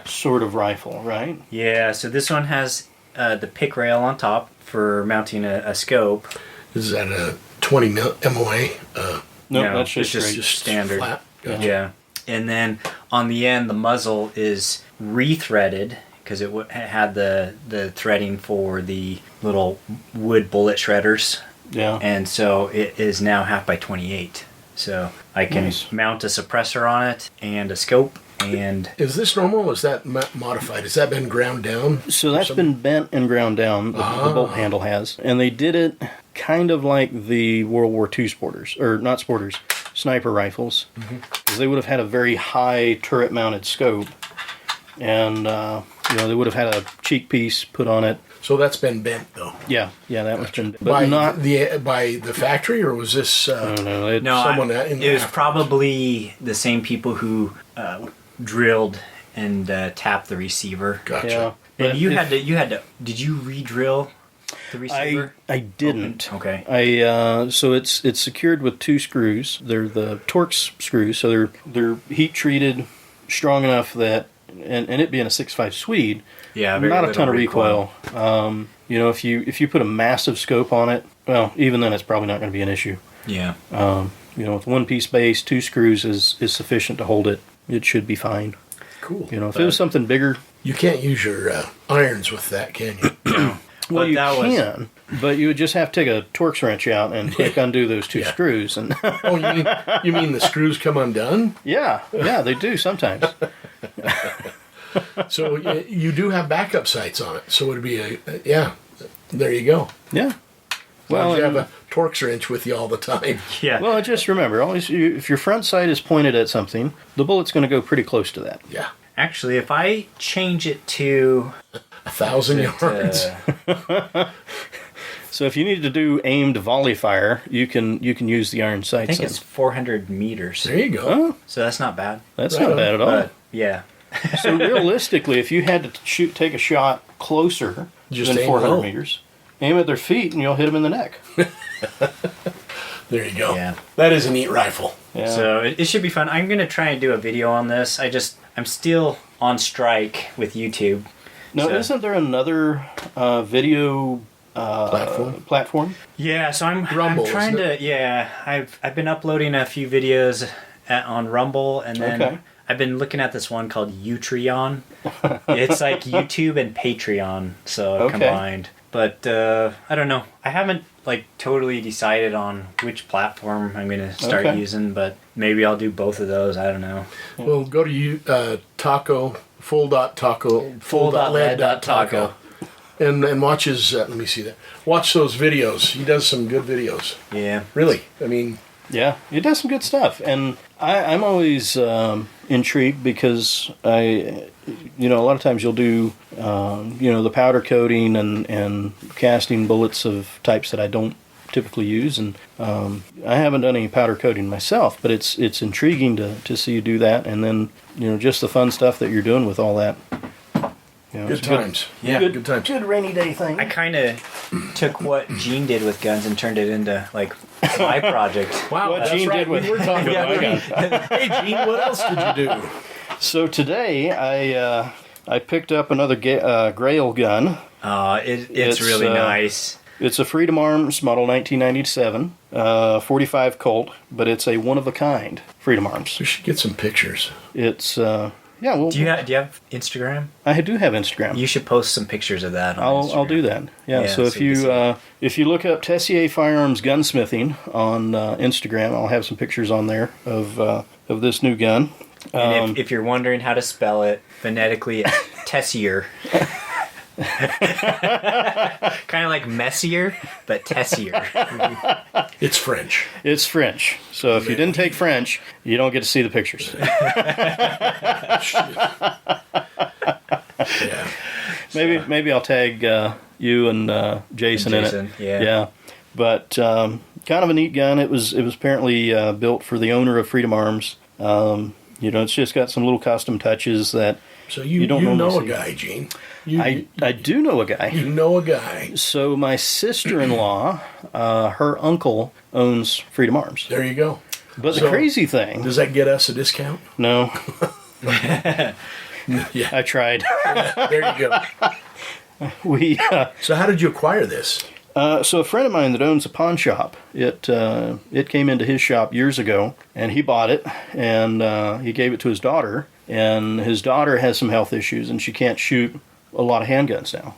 sort of rifle, right? Yeah, so this one has the pick rail on top for mounting a scope. Is that a 20 MOA? No, No, that's it's just just straight. standard. Flat. Gotcha. Yeah. And then on the end, the muzzle is rethreaded because it had the threading for the little wood bullet shredders. Yeah. And so it is now 1/2 by 28. So I can Nice. mount a suppressor on it and a scope. And Is this normal? Is that modified? Has that been ground down? So that's been bent and ground down, the bolt handle has. And they did it kind of like the World War II sporters, or not sporters, sniper rifles. Because they would have had a very high turret-mounted scope. And, they would have had a cheek piece put on it. So that's been bent, though. Yeah, that was been... But By not... by the factory, or was this I don't know. no, someone it was afterwards? probably the same people who drilled and tapped the receiver. Gotcha. Yeah. And But you if- had to. Did you re-drill the receiver? I didn't. Okay. So it's secured with 2 screws. They're the Torx screws, so they're heat treated, strong enough that, and it being a 6.5 Swede, Yeah, very not a little ton of recoil. If you put a massive scope on it, well, even then it's probably not going to be an issue. Yeah. With 1-piece base, 2 screws is sufficient to hold it. It should be fine. Cool. If it was something bigger, You can't use your irons with that, can you? well, But you that was- can, but you would just have to take a Torx wrench out and quick undo those 2 Yeah. screws, and Oh, you mean the screws come undone? yeah, they do sometimes. So you do have backup sights on it. So it'd be there you go. Yeah. Well, Well, you have and- a Torx wrench with you all the time. Yeah. well, just remember, always if your front sight is pointed at something, the bullet's going to go pretty close to that. Yeah, Actually, if I change it to 1,000 yards. So if you need to do aimed volley fire, you can use the iron I sights. think it's 400 meters. There you go. Oh, So that's not bad. that's Right not on. bad at all. But yeah. So realistically, if you had to take a shot closer Just than aim 400 low. meters, aim at their feet and you'll hit them in the neck. There you go. Yeah. That is a neat rifle. Yeah. So it should be fun. I'm gonna try and do a video on this. I'm still on strike with YouTube. now, so- isn't there another video platform? Yeah, so Rumble, I'm trying isn't to I've been uploading a few videos on Rumble, and then Okay. I've been looking at this one called Utreon. It's like YouTube and Patreon, so Okay. combined. But I don't know. I haven't totally decided on which platform I'm gonna start Okay. using, but maybe I'll do both of those. I don't know. Well, go to taco full.taco Full.led.taco. and watch his. Let me see that. Watch those videos. He does some good videos. Yeah. Really. I mean, Yeah, it does some good stuff, and I'm always intrigued because a lot of times you'll do the powder coating and casting bullets of types that I don't typically use, and I haven't done any powder coating myself, but it's intriguing to see you do that, and then just the fun stuff that you're doing with all that. good it's a times. Yeah. Good times. good rainy day thing. I kind of took what Gene did with guns and turned it into my project. Wow, What that's Gene right. did with- we were talking with about my that. Hey, Gene, what else did you do? So today I picked up another Grail gun. It's It's, really nice. It's a Freedom Arms model 1997, 45 Colt, but it's a one-of-a-kind Freedom Arms. We should get some pictures. It's, well, Do you have Instagram? I do have Instagram. You should post some pictures of that. On I'll Instagram. do that. Yeah, Yeah, so so if you can if you look up Tessier Firearms Gunsmithing on Instagram, I'll have some pictures on there of this new gun. And if you're wondering how to spell it phonetically, it's Tessier. Kind of like messier, but Tessier. It's French. It's French, so if you didn't take French, you don't get to see the pictures. Yeah. Maybe I'll tag you and Jason in Jason, it. yeah. Yeah, but kind of a neat gun. It was apparently built for the owner of Freedom Arms. It's just got some little custom touches that So You you don't know normally a see. guy, Gene. I do know a guy. You know a guy. So my sister-in-law, her uncle owns Freedom Arms. There you go. But the So- crazy thing, Does that get us a discount? no, Yeah. I tried. There you go. We So how did you acquire this? so a friend of mine that owns a pawn shop, it came into his shop years ago, and he bought it, and he gave it to his daughter, and his daughter has some health issues, and she can't shoot a lot of handguns now.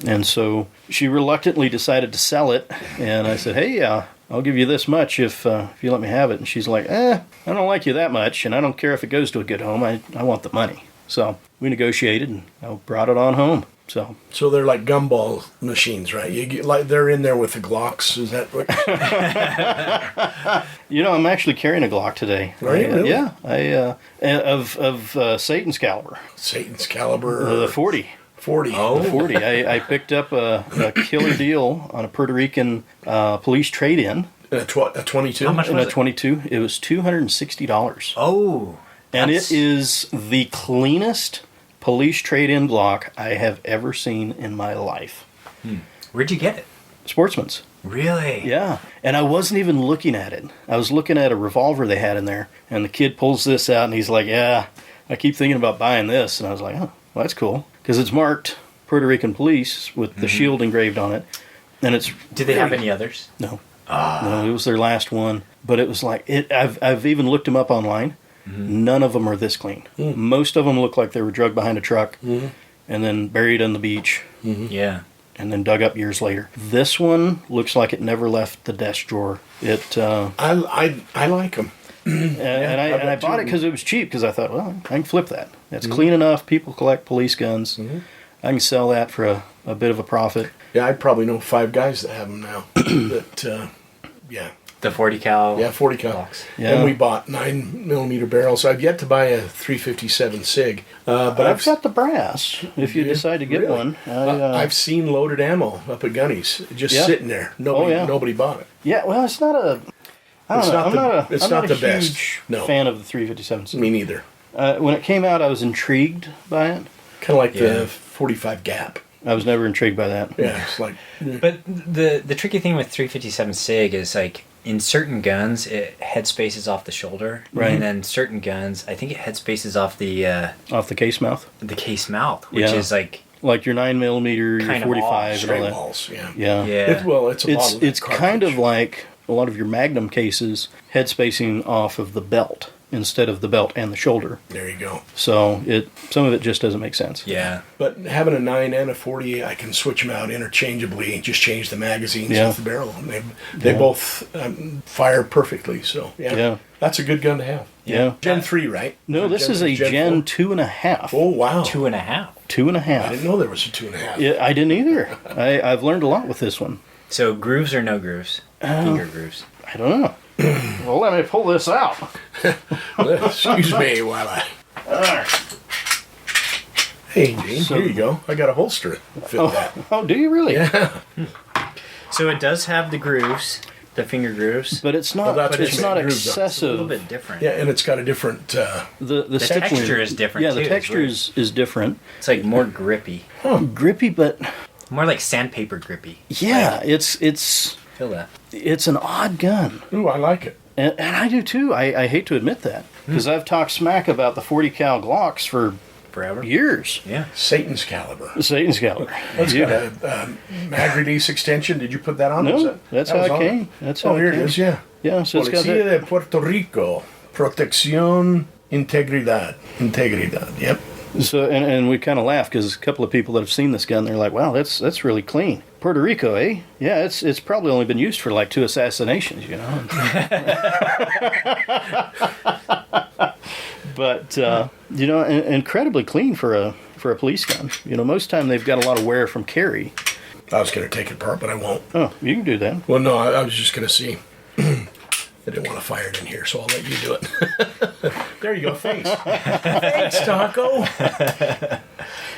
And so she reluctantly decided to sell it, and I said, hey, I'll give you this much if you let me have it. And she's like, I don't like you that much, and I don't care if it goes to a good home. I want the money. So we negotiated, and I brought it on home. So they're like gumball machines, right? You get, like they're in there with the Glocks. Is that what? I'm actually carrying a Glock today. Are you really? Yeah, of Satan's caliber, Satan's caliber. the 40. 40. Oh. The 40. I picked up a killer deal on a Puerto Rican police trade-in. A 22. How much In was a it? 22. It was $260. Oh. And that's- it is the cleanest police trade-in Glock I have ever seen in my life. Where'd you get it? Sportsman's. Really? Yeah. And I wasn't even looking at it. I was looking at a revolver they had in there, and the kid pulls this out, and he's like, yeah, I keep thinking about buying this. And I was like, oh, well, that's cool. Because it's marked Puerto Rican Police with the shield engraved on it. And it's... Did they have any others? No. No, it was their last one. But it was like... I've even looked them up online. None of them are this clean. Most of them look like they were drugged behind a truck and then buried on the beach Yeah. and then dug up years later. This one looks like it never left the desk drawer. It I like them. and I got bought two. it because it was cheap. Because I thought, well, I can flip that. It's clean enough. People collect police guns. I can sell that for a bit of a profit. Yeah, I probably know 5 guys that have them now. That, yeah. The 40 cal. Yeah, 40 cal. blocks. Yeah. And we bought 9mm barrels. I've yet to buy a 357 SIG. But I've got the brass. If you Yeah, decide to get really? one, I've seen loaded ammo up at Gunny's just Yeah. sitting there. Nobody, yeah. nobody bought it. yeah. Well, it's not a. I don't It's know. not I'm the- not a. it's I'm not not the a best. huge No. fan of the 357. Me neither. When it came out, I was intrigued by it. Kind of like Yeah. the 45 Gap. I was never intrigued by that. Yeah, it's like But the tricky thing with 357 SIG is like in certain guns it head spaces off the shoulder, Right. and then certain guns I think it head spaces off the Off the case mouth, case mouth, which Yeah. is like like your 9mm, your Kind of 45, and straight all that. walls. Yeah. Yeah. yeah. It's a It's bottle it's kind of like a lot of your Magnum cases head spacing off of the belt instead of the belt and the shoulder. There you go. So some of it just doesn't make sense. yeah. But having a 9 and a 40, I can switch them out interchangeably. Just change the magazines Yeah. with the barrel, and they both fire perfectly. So Yeah. that's a good gun to have. Yeah. Gen 3, right? No, this is a Gen 4? 2.5. Oh wow! 2.5. 2.5. I didn't know there was a 2.5. Yeah, I didn't either. I've learned a lot with this one. So grooves or no grooves? Finger grooves. I don't know. Well, let me pull this out. Excuse me while I. Hey, Gene, So- here you go. I got a holster that fit that. Oh, do you really? Yeah. So it does have the grooves, the finger grooves. But it's not. Well, that's but what it's you not meant, grooves are. It's a little excessive. bit different. Yeah, and it's got a different. The texture is different, Yeah, too, the it's texture weird. is different. It's like more grippy. Grippy, but More like sandpaper grippy. yeah, it's Feel that. an odd gun. Ooh, I like it. And I do too. I hate to admit that because I've talked smack about the 40 cal Glocks for Forever. years. Yeah. Satan's caliber. Satan's caliber. It's Yeah. got a mag release extension. Did you put that on? No, Was that's that how was it on came. That's how Oh, it here came. it is. Yeah. Yeah, so it's got Policía that. de Puerto Rico. Protección Integridad. Integridad. Yep. So and we kind of laugh because a couple of people that have seen this gun, they're like, "Wow, that's really clean." Puerto Rico, eh? Yeah, it's probably only been used for like 2 assassinations, you know. But incredibly clean for a police gun. You know, most time they've got a lot of wear from carry. I was going to take it apart, but I won't. Oh, you can do that. Well, no, I was just going to see. I didn't want to fire it in here, so I'll let you do it. There you go. Thanks. Thanks, Taco.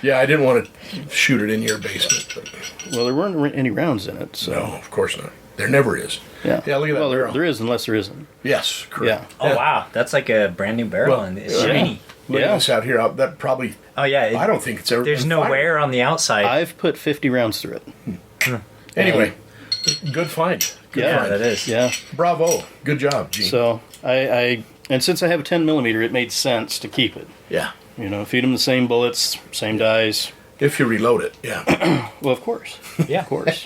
Yeah, I didn't want to shoot it in your basement. But Well, there weren't any rounds in it, so no, of course not. There never is. yeah. Yeah, look at that Well, barrel. there is unless there isn't. Yes, Yeah. correct. Oh wow, that's like a brand new barrel Well, and it's yeah. shiny. Look Yeah. at this out here. That probably. Oh yeah, I don't think it's ever. there's been no fired. wear on the outside. I've put 50 rounds through it. Anyway, good find. Good Yeah, find. that is. Yeah. Bravo. Good job, Gene. So and since I have a 10mm, it made sense to keep it. Yeah. You know, feed them the same bullets, same dies. If you reload it, yeah. Well, of course. Yeah. Of course.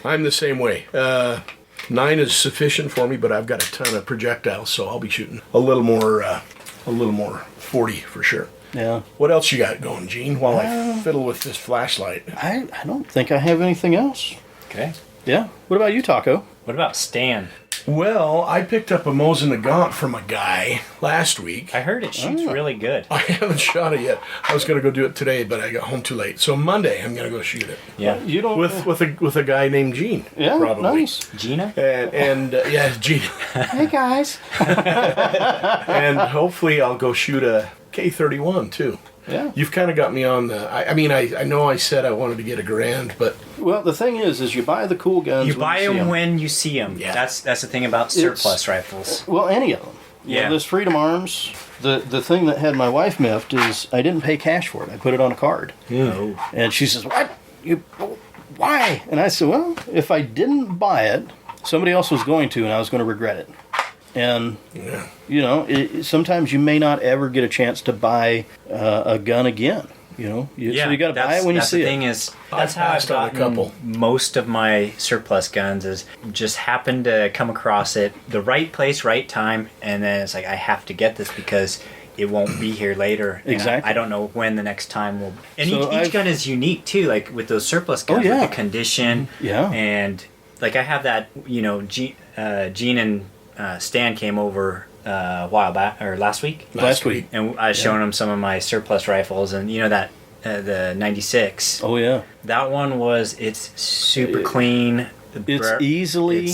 I'm the same way. 9 is sufficient for me, but I've got a ton of projectiles, so I'll be shooting a little more 40 for sure. Yeah. What else you got going, Gene? While I fiddle with this flashlight. I don't think I have anything else. Okay. Yeah. What about you, Taco? What about Stan? Well, I picked up a Mosin Nagant from a guy last week. I heard it shoots really good. I haven't shot it yet. I was going to go do it today, but I got home too late. So Monday, I'm going to go shoot it. Yeah. You don't With a guy named Gene. Yeah, probably. nice. Gina? And yeah, Gene. Hey guys. And hopefully I'll go shoot a K31 too. Yeah. You've kind of got me on the. I mean, I know I said I wanted to get a Garand, but Well, the thing is you buy the cool guns. You when buy see them 'em. when you see them. Yeah. That's the thing about surplus rifles. Well, any of them. Yeah. This Freedom Arms. The thing that had my wife miffed is I didn't pay cash for it. I put it on a card. Oh. And she says, "What? Why?" And I said, "Well, if I didn't buy it, somebody else was going to, and I was going to regret it." And yeah. you know, sometimes you may not ever get a chance to buy a gun again. You know, so you got to buy it when you see the it. thing is, that's I've how I've passed on a gotten couple. most of my surplus guns. Is just happened to come across it, the right place, right time, and then it's like I have to get this because it won't be here later. And Exactly. I don't know when the next time will. And So each gun is unique too. Like with those surplus guns, yeah. with the condition. Yeah. And like I have that, Gene and Stan came over a while back or last week. Last week. And I was showing him some of my surplus rifles, and that the 96. Oh yeah. That one it's super clean. It's easily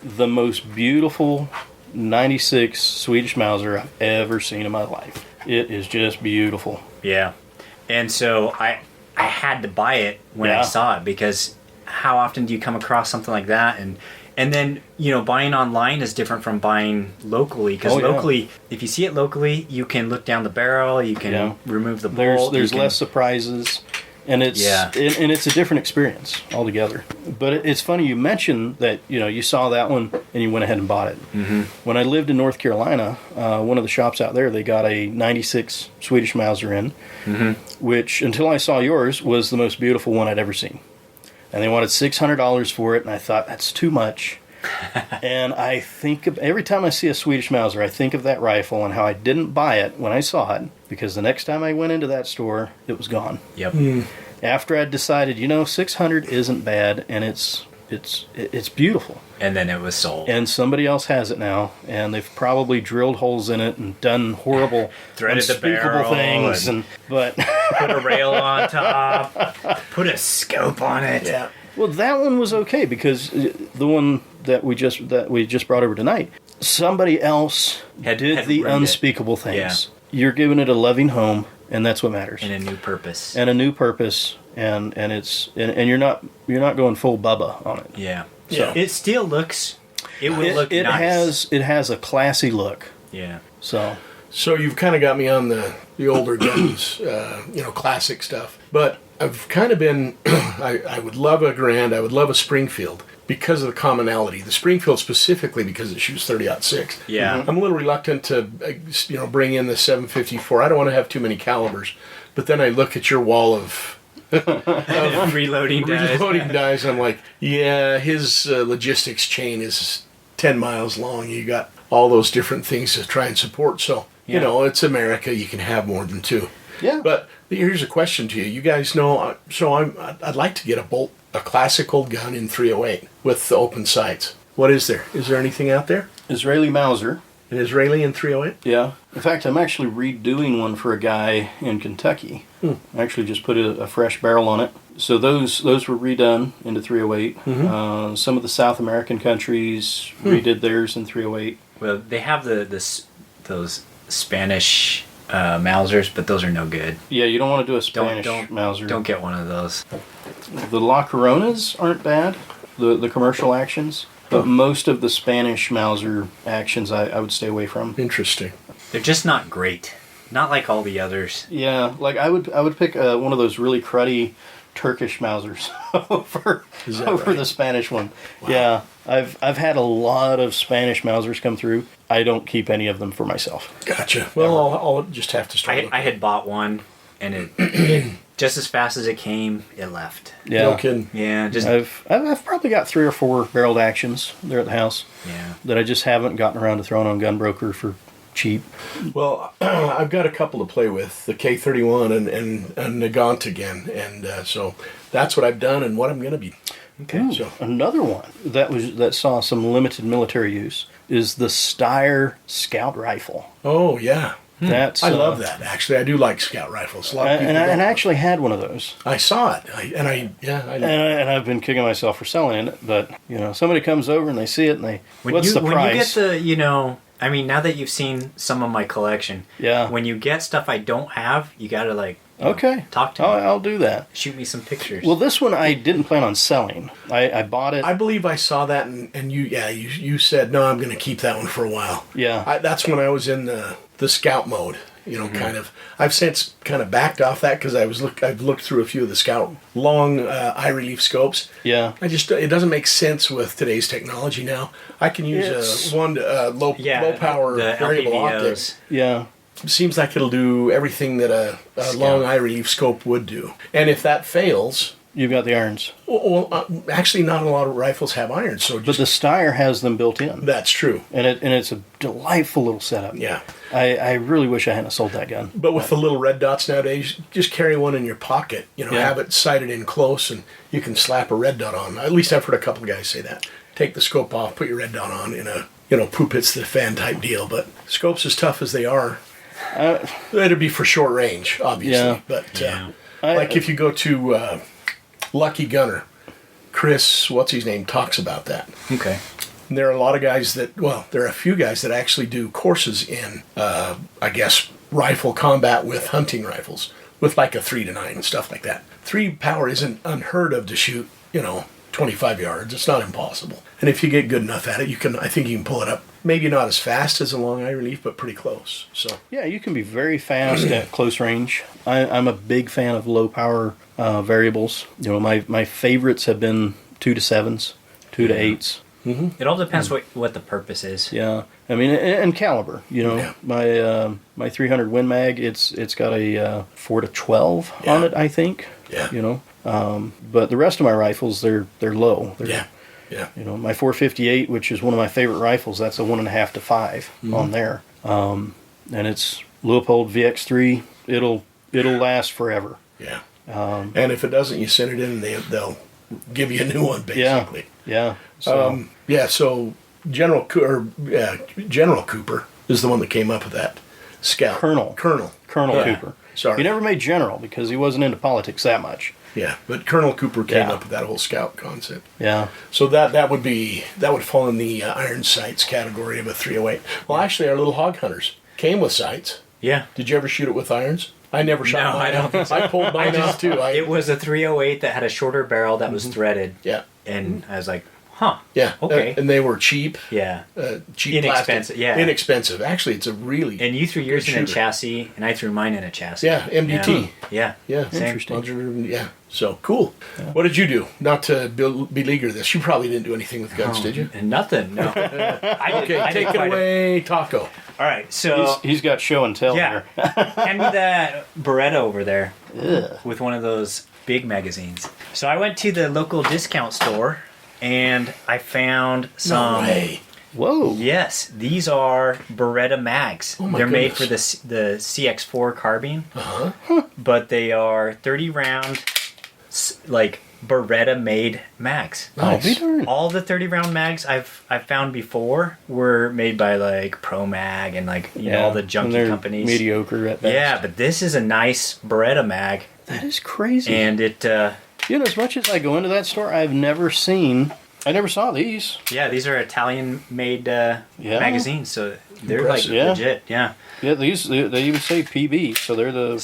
the most beautiful 96 Swedish Mauser I've ever seen in my life. It is just beautiful. Yeah. And so I had to buy it when I Yeah. saw it, because how often do you come across something like that? And then, buying online is different from buying locally, because Oh, yeah. locally, if you see it locally, you can look down the barrel, you can Yeah. remove the bolt. There's you can- less surprises, and it's Yeah. and it's a different experience altogether. But it's funny you mentioned that you saw that one and you went ahead and bought it. Mm-hmm. When I lived in North Carolina, one of the shops out there, they got a 96 Swedish Mauser in, which until I saw yours was the most beautiful one I'd ever seen. And they wanted $600 for it, and I thought that's too much. And I think every time I see a Swedish Mauser, I think of that rifle and how I didn't buy it when I saw it, because the next time I went into that store, it was gone. Yep. After I'd decided, 600 isn't bad, and it's beautiful. And then it was sold. And somebody else has it now, and they've probably drilled holes in it and done horrible, Threaded the unspeakable barrel things. But Put a rail on top, put a scope on it. Yeah. well, that one was okay, because the one that we just brought over tonight, somebody else Had did the ruined it. unspeakable things. You're giving it a loving home, and that's what matters. In a new purpose. And a new purpose, and you're not going full Bubba on it. Yeah. Yeah. It still looks. It would look It nice. has a classy look. Yeah. So So you've kind of got me on the older guns, classic stuff. But I've kind of been, I would love a Garand, I would love a Springfield because of the commonality. The Springfield specifically because it shoots 30-06. Yeah. I'm a little reluctant to, bring in the 754. I don't want to have too many calibers. But then I look at your wall of Reloading dies. reloading dies, and I'm like, yeah, his logistics chain is 10 miles long. You got all those different things to try and support. So, Yeah. it's America. You can have more than two. yeah, But here's a question to you. You guys know, I'd like to get a classic old gun in 308 with the open sights. What is there? Is there anything out there? Israeli Mauser. An Israeli in 308? Yeah. In fact, I'm actually redoing one for a guy in Kentucky. I actually just put a fresh barrel on it. So those were redone into 308. Some of the South American countries redid theirs in 308. Well, they have those Spanish Mausers, but those are no good. Yeah, you don't want to do a Spanish Don't Mauser. Don't get one of those. The La Coronas aren't bad, the commercial actions, but most of the Spanish Mauser actions I would stay away from. Interesting. They're just not great. Not like all the others. Yeah, like I would pick one of those really cruddy Turkish Mausers over right? the Spanish one. Yeah, I've had a lot of Spanish Mausers come through. I don't keep any of them for myself. Gotcha. Well, I'll just have to start. I had bought one, and it just as fast as it came, it left. Yeah, No kidding. Yeah, just I've probably got 3 or 4 barreled actions there at the house yeah. that I just haven't gotten around to throwing on Gunbroker for cheap. Well, I've got a couple to play with, the K31 and Nagant again, and so that's what I've done and what I'm going to be. Okay. Ooh, So- another one that saw some limited military use is the Steyr Scout Rifle. Oh yeah, That's I love that. Actually, I do like scout rifles. A lot of people and I don't. actually had one of those. I saw it. I And I've been kicking myself for selling it, but somebody comes over and they see it and they, what's the when price? you get I mean, now that you've seen some of my collection, Yeah. when you get stuff I don't have, you gotta Okay, talk to me. I'll do that. Shoot me some pictures. Well, this one I didn't plan on selling. I bought it. I believe I saw that, and you said no. I'm going to keep that one for a while. Yeah. That's when I was in the scout mode. Kind of. I've since kind of backed off that because I've looked through a few of the scout long eye relief scopes. Yeah. It doesn't make sense with today's technology now. I can use It's- low power the variable optic. LPVOs. Yeah. Seems like it'll do everything that a long eye relief scope would do. And if that fails, You've got the irons. actually not a lot of rifles have irons, so But just the Steyr has them built in. that's true. And it's a delightful little setup. Yeah. I really wish I hadn't sold that gun. But with the little red dots nowadays, just carry one in your pocket. Have it sighted in close, and you can slap a red dot on. At least I've heard a couple guys say that. Take the scope off, put your red dot on in a poop hits the fan type deal. But scopes as tough as they are, it'd be for short range, obviously. Yeah. But Yeah. like if you go to Lucky Gunner, Chris, what's his name, talks about that. Okay. And there are a lot of guys there are a few guys that actually do courses in, I guess, rifle combat with hunting rifles, with like a 3-9 and stuff like that. 3 power isn't unheard of to shoot, 25 yards. It's not impossible. And if you get good enough at it, I think you can pull it up. Maybe not as fast as a long eye relief, but pretty close. So Yeah, you can be very fast at close range. I'm a big fan of low power variables. My favorites have been 2 to 7s, 2 to 8s. It all depends what the purpose is. Yeah, I mean, and caliber. Yeah. My 300 Win Mag, it's got a 4 to 12 on Yeah. it, I think. Yeah. But the rest of my rifles, they're low. yeah. My 458, which is one of my favorite rifles, that's a 1.5 to 5 on there. And it's Leupold VX3. It'll last forever. Yeah. And if it doesn't, you send it in, and they'll give you a new one, basically. Yeah. So, So General Cooper is the one that came up with that. Scout. Colonel Yeah. Cooper. Sorry. He never made general because he wasn't into politics that much. Yeah, but Colonel Cooper came Yeah. up with that whole scout concept. Yeah. So that would fall in the iron sights category of a 308. Well, actually, our little hog hunters came with sights. Yeah. Did you ever shoot it with irons? I never shot No, mine. I don't think so. I pulled mine out too. It was a 308 that had a shorter barrel that was threaded. Yeah. And I was like, huh. Yeah. Okay. And they were cheap. Yeah. Cheap Inexpensive, plastic. yeah. Inexpensive. Actually, it's a really And you threw yours good in a shooter. chassis, and I threw mine in a chassis. Yeah, MDT. Yeah. Yeah. Same. Interesting. Yeah. So cool. What did you do? Not to beleaguer this. You probably didn't do anything with guns, did you? And nothing. No. I did, Okay, I did take it quite a- away, Taco. All right. So He's got show and tell yeah, here. hand me that Beretta over there Ugh. with one of those big magazines. So I went to the local discount store, and I found some. No way. Whoa. Yes, these are Beretta mags. Oh my They're made goodness. for the CX4 carbine, Uh-huh. but they are 30 round, like Beretta made mags. Oh, be darned. All the 30 round mags I've found before were made by like Pro Mag and like you know all the and junky they're companies. mediocre at best. Yeah, but this is a nice Beretta mag, That is crazy. and it as much as I go into that store, I never saw these. yeah, these are Italian made magazines, so they're Impressive. like Yeah. legit. Yeah. Yeah, they even say PB, so they're the.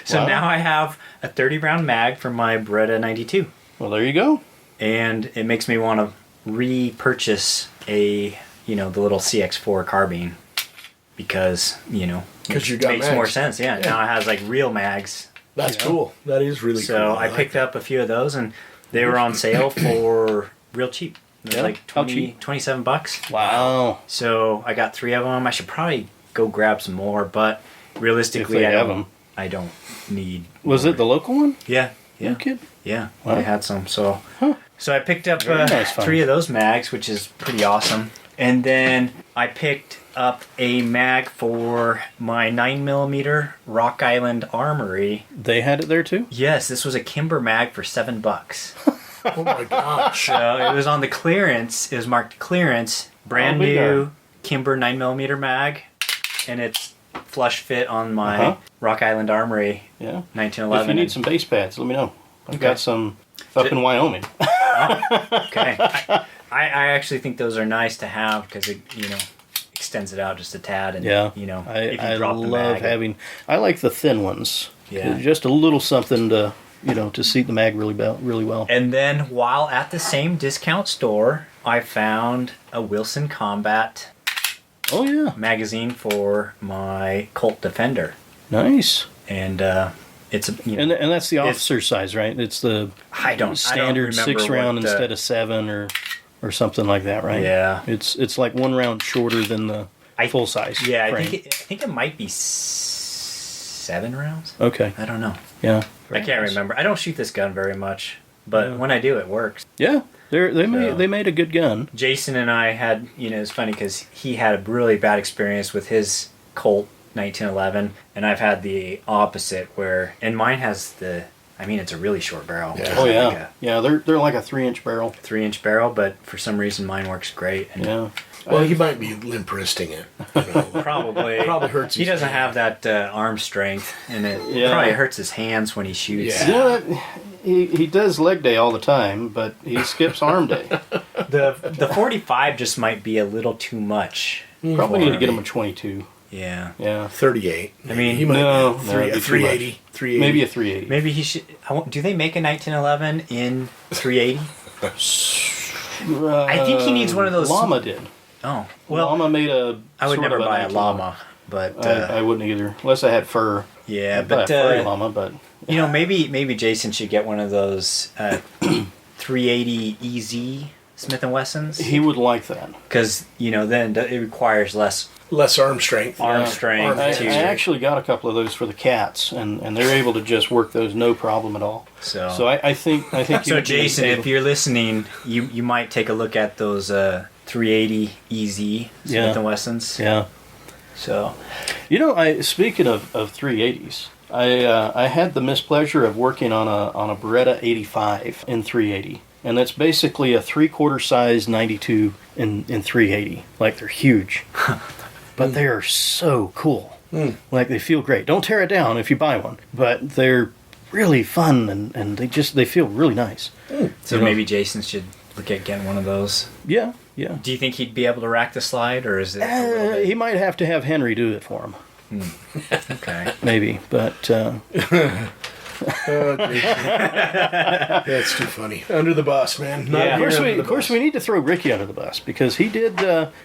So Wow. now I have a 30 round mag for my Beretta 92, Well, there you go. and it makes me want to repurchase the little CX4 carbine because 'Cause you it got makes mags. more sense. Yeah, now it has like real mags. That's cool. That is really So cool. I like picked up a few of those, and they were on sale for real cheap. It was Yeah? like How 20, cheap? $27. Wow. So I got 3 of them. I should probably go grab some more, but realistically, If they I have don't. 'em. I don't need. Was more. it the local one? Yeah. Yeah. No kid. Yeah, Wow. I had some. So, Huh. so I picked up Very nice find. 3 of those mags, which is pretty awesome. And then I picked up a mag for my 9mm Rock Island Armory. They had it there too. Yes, this was a Kimber mag for $7. Oh my gosh. So it was on the clearance. It was marked clearance, brand big new Kimber 9mm mag, and it's flush fit on my Uh-huh. Rock Island Armory Yeah. 1911. If you need some base pads, let me know. I've Okay. got some up in Wyoming. Okay. I actually think those are nice to have because it, extends it out just a tad. And, Yeah. if you I drop the love mag, having. I like the thin ones. Yeah. Just a little something to to seat the mag really well. And then while at the same discount store, I found a Wilson Combat Oh yeah. magazine for my Colt Defender. Nice. And it's a, And that's the officer size, right? It's the I don't standard remember 6 round what, instead of 7 or something like that, right? Yeah. It's like 1 round shorter than the full size. Yeah, I frame. think it might be 7 rounds. Okay. I don't know. Yeah. I can't remember. I don't shoot this gun very much, but when I do, it works. Yeah. So- They made a good gun. Jason and I had, it's funny because he had a really bad experience with his Colt 1911, and I've had the opposite and mine has it's a really short barrel. Yeah. It's Oh like yeah. a Yeah, they're like a 3-inch barrel. 3-inch barrel, but for some reason mine works great. And Yeah. Well, he might be limp wristing it. Probably. Probably hurts He his doesn't hand. have that arm strength, and it Yeah. probably hurts his hands when he shoots. Yeah. You know what? He does leg day all the time, but he skips arm day. The 45 just might be a little too much. Probably for need to get me. him a 22. Yeah. Yeah. 38. I mean, he might no, be that'd be too 380. 380. Maybe a 380. Maybe he should. Do they make a 1911 in 380? I think he needs one of those- Llama did. Oh, well, Llama made a. I would sort never of buy a 19. llama, but I wouldn't either, unless I had fur. yeah, I'd buy a but furry llama, but maybe Jason should get one of those 380 EZ Smith and Wessons he would like that. because then it requires less Less arm strength. arm Yeah. strength. I to, actually got a couple of those for the cats, and they're able to just work those no problem at all. So I think. So you'd be Jason, able- if you're listening, you might take a look at those 380 EZ Smith Yeah. and Wessons. yeah. So I speaking of 380s, I had the mispleasure of working on a Beretta 85 in 380, and that's basically a 3/4 size 92 in 380. Like they're huge, but they are so cool. Like they feel great. Don't tear it down if you buy one, but they're really fun and they feel really nice. so maybe Jason should look at getting one of those. Yeah, yeah. Do you think he'd be able to rack the slide, or is it? A little bit- He might have to have Henry do it for him, Okay. maybe. But Oh, that's too funny. Under the bus, man. Not Yeah. here of course, we need to throw Ricky under the bus because he did.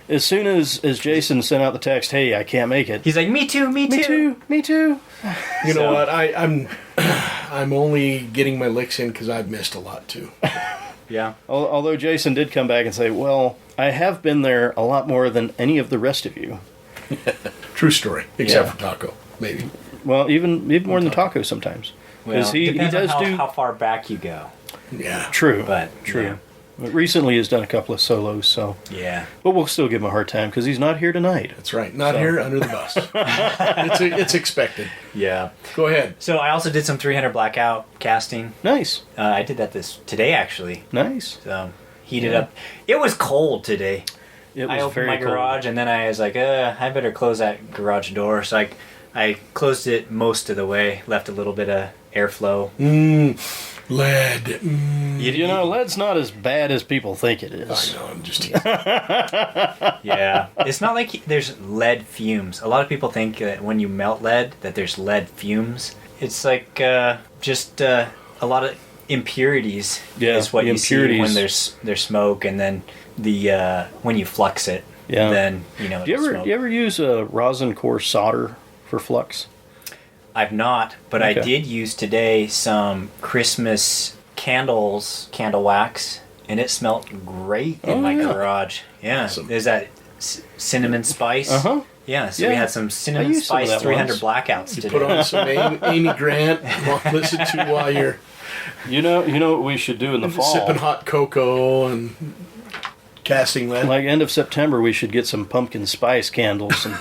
As soon as Jason sent out the text, "Hey, I can't make it." He's like, me too. Me too. You know So- what? I'm only getting my licks in because I've missed a lot too. Yeah. Although Jason did come back and say, "Well, I have been there a lot more than any of the rest of you." True story, except Yeah. for Taco, maybe. Well, even more than Taco sometimes. Well, Because he depends does on do how far back you go. Yeah. true, But true. yeah. But recently, he's done a couple of solos, so Yeah. but we'll still give him a hard time because he's not here tonight. That's right. Not So- here under the bus. It's expected. Yeah. Go ahead. So I also did some 300 blackout casting. Nice, I did that today actually. nice. So heated up. It was cold today. It was I opened very my cold. garage and then I was like, I better close that garage door. So I closed it most of the way, left a little bit of airflow. Lead. You know, lead's not as bad as people think it is. I know. I'm just teasing. Yeah. It's not like there's lead fumes. A lot of people think that when you melt lead that there's lead fumes. It's like just a lot of impurities Yeah, is what the you see when impurities. there's smoke, and then the when you flux it, Yeah. then Do you it'll smoke. ever use a rosin core solder for flux? I've not, but I Okay. did use today some Christmas candle wax, and it smelled great in Oh, my yeah. garage. Yeah, Awesome. there's that cinnamon spice. Uh-huh. Yeah, so we Yeah. had some I cinnamon used some of spice that 300 once. blackouts You today. put on some Amy Grant. Listen to while you're You know what we should do in the fall? sipping hot cocoa and casting lead. Like end of September, we should get some pumpkin spice candles and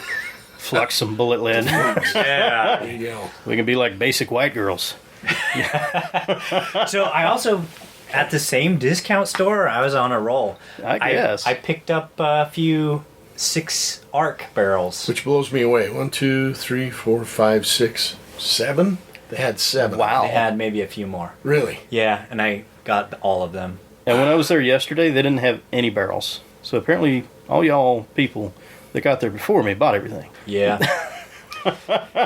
flux some bullet lead. Yeah. There you go. We can be like basic white girls. So I also at the same discount store, I was on a roll. I guess. I picked up a few 6 ARC barrels. Which blows me away. 1, 2, 3, 4, 5, 6, 7. They had 7. Wow. They had maybe a few more. Really? Yeah, and I got all of them. And when I was there yesterday, they didn't have any barrels. So apparently, all y'all people that got there before me bought everything. Yeah.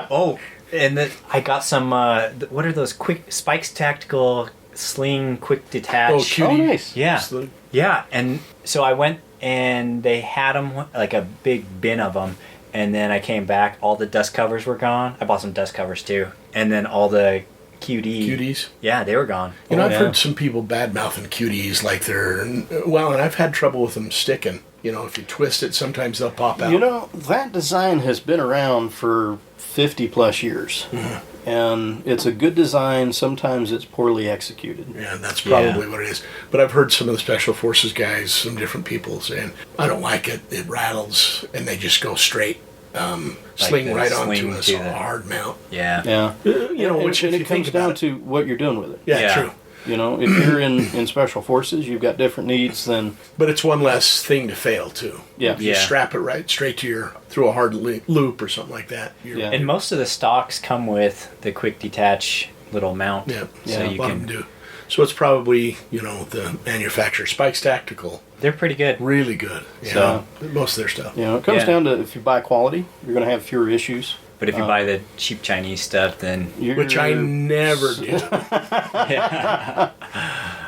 Oh, and I got some. What are those quick Spikes Tactical Sling Quick Detach? Oh, cutie. Oh, nice. Yeah, Sling. yeah. And so I went and they had them, like a big bin of them. And then I came back, all the dust covers were gone. I bought some dust covers too. And then all the Cuties. Yeah, they were gone. You know, I've yeah. heard some people bad-mouthing cuties like they're... Well, and I've had trouble with them sticking. You know, if you twist it, sometimes they'll pop out. You know, that design has been around for 50 plus years. Mm-hmm. And it's a good design. Sometimes it's poorly executed. Yeah, that's probably what it is. But I've heard some of the Special Forces guys, some different people saying, I don't like it, it rattles, and they just go straight, sling the right sling onto to a the- hard mount. Yeah. Yeah. You know, and, which and if it you think comes down about it- to what you're doing with it. Yeah, Yeah. true. You know, if you're in Special Forces, you've got different needs than... But it's one less thing to fail, too. Yeah. If you Yeah. strap it right straight to your... through a hard loop or something like that. You're, Yeah. And most of the stocks come with the quick detach little mount. Yeah, So Yeah. you a lot of can. them do. So it's probably, you know, the manufacturer, Spikes Tactical, They're pretty good. really good. Yeah, So- most of their stuff. You know, it comes Yeah. down to if you buy quality, you're going to have fewer issues. But if you buy the cheap Chinese stuff, then Which I never do.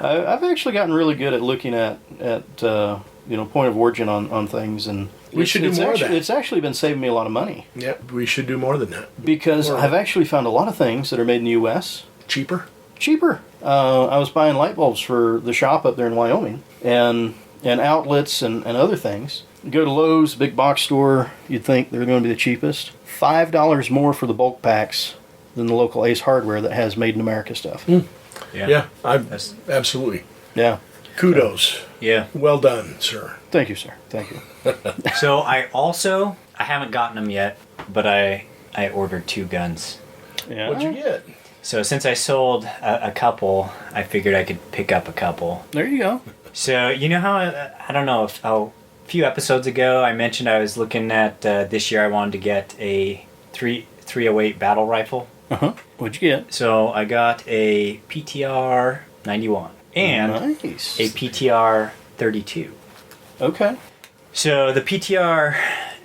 I've actually gotten really good at looking at you know, point of origin on things, and We should do it's more of actually, that. It's actually been saving me a lot of money Yep, we should do more than that. because Or- I've actually found a lot of things that are made in the U.S. Cheaper? cheaper. I was buying light bulbs for the shop up there in Wyoming, and outlets and other things. You go to Lowe's, big box store, you'd think they're going to be the cheapest. $5 more for the bulk packs than the local Ace Hardware that has made in America stuff. Yeah, That's- absolutely. Yeah. Kudos. yeah. Well done, sir. Thank you, sir. Thank you. So I haven't gotten them yet, but I ordered 2 guns. Yeah. What'd you get? So since I sold a couple, I figured I could pick up a couple. There you go. So you know how I don't know if a few episodes ago I mentioned I was looking at this year I wanted to get a 308 battle rifle. What'd you get? So I got a PTR 91 and Nice. a PTR 32. Okay. So the PTR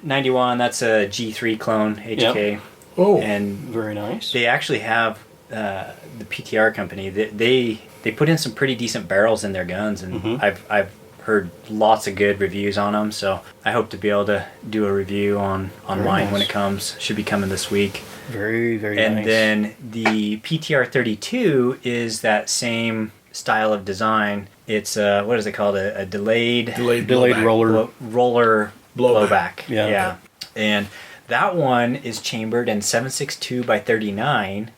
91, that's a G3 clone HK, Oh, and Very nice. they actually have the PTR company. They put in some pretty decent barrels in their guns, and I've heard lots of good reviews on them. So I hope to be able to do a review on mine when nice. it comes. Should be coming this week. Very, very And nice. then the PTR 32 is that same style of design. It's what is it called? A delayed delayed delayed blowback. roller. roller Blowback. blowback. Yeah. And that one is chambered in 7.62 by 39,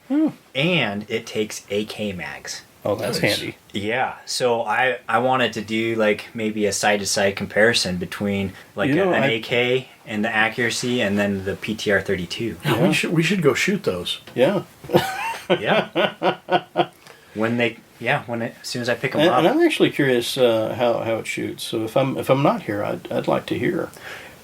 and it takes AK mags. Oh, that's Nice. handy. Yeah, so I wanted to do like maybe a side-to-side comparison between like You know, an I- AK and the accuracy, and then the PTR 32. Yeah, we should go shoot those. Yeah. Yeah. when as soon as I pick them And, up. and I'm actually curious how it shoots. So if I'm not here, I'd like to hear.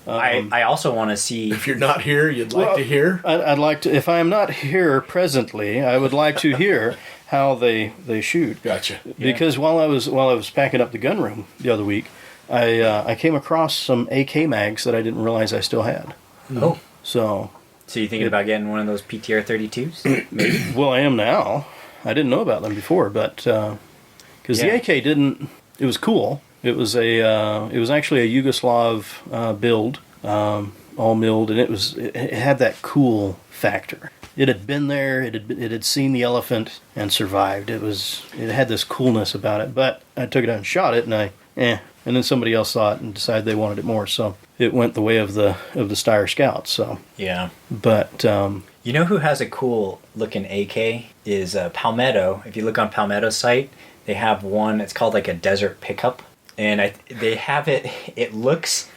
I also want to see. If you're not here, you'd like Well, to hear. I'd like to. If I am not here presently, I would like to hear how they shoot. Gotcha. Because while I was packing up the gun room the other week, I came across some AK mags that I didn't realize I still had. Oh, So, so you thinking about getting one of those PTR 32s? well, I am now. I didn't know about them before, but because Yeah. the AK didn't, it was cool. It was actually a Yugoslav build, all milled, and it had that cool factor. It had been there. It had seen the elephant and survived. It had this coolness about it. But I took it out and shot it, and and then somebody else saw it and decided they wanted it more. So it went the way of the Steyr Scout. So, Yeah. but You know who has a cool looking AK is Palmetto. If you look on Palmetto's site, they have one. It's called like a desert pickup, and they have it. It looks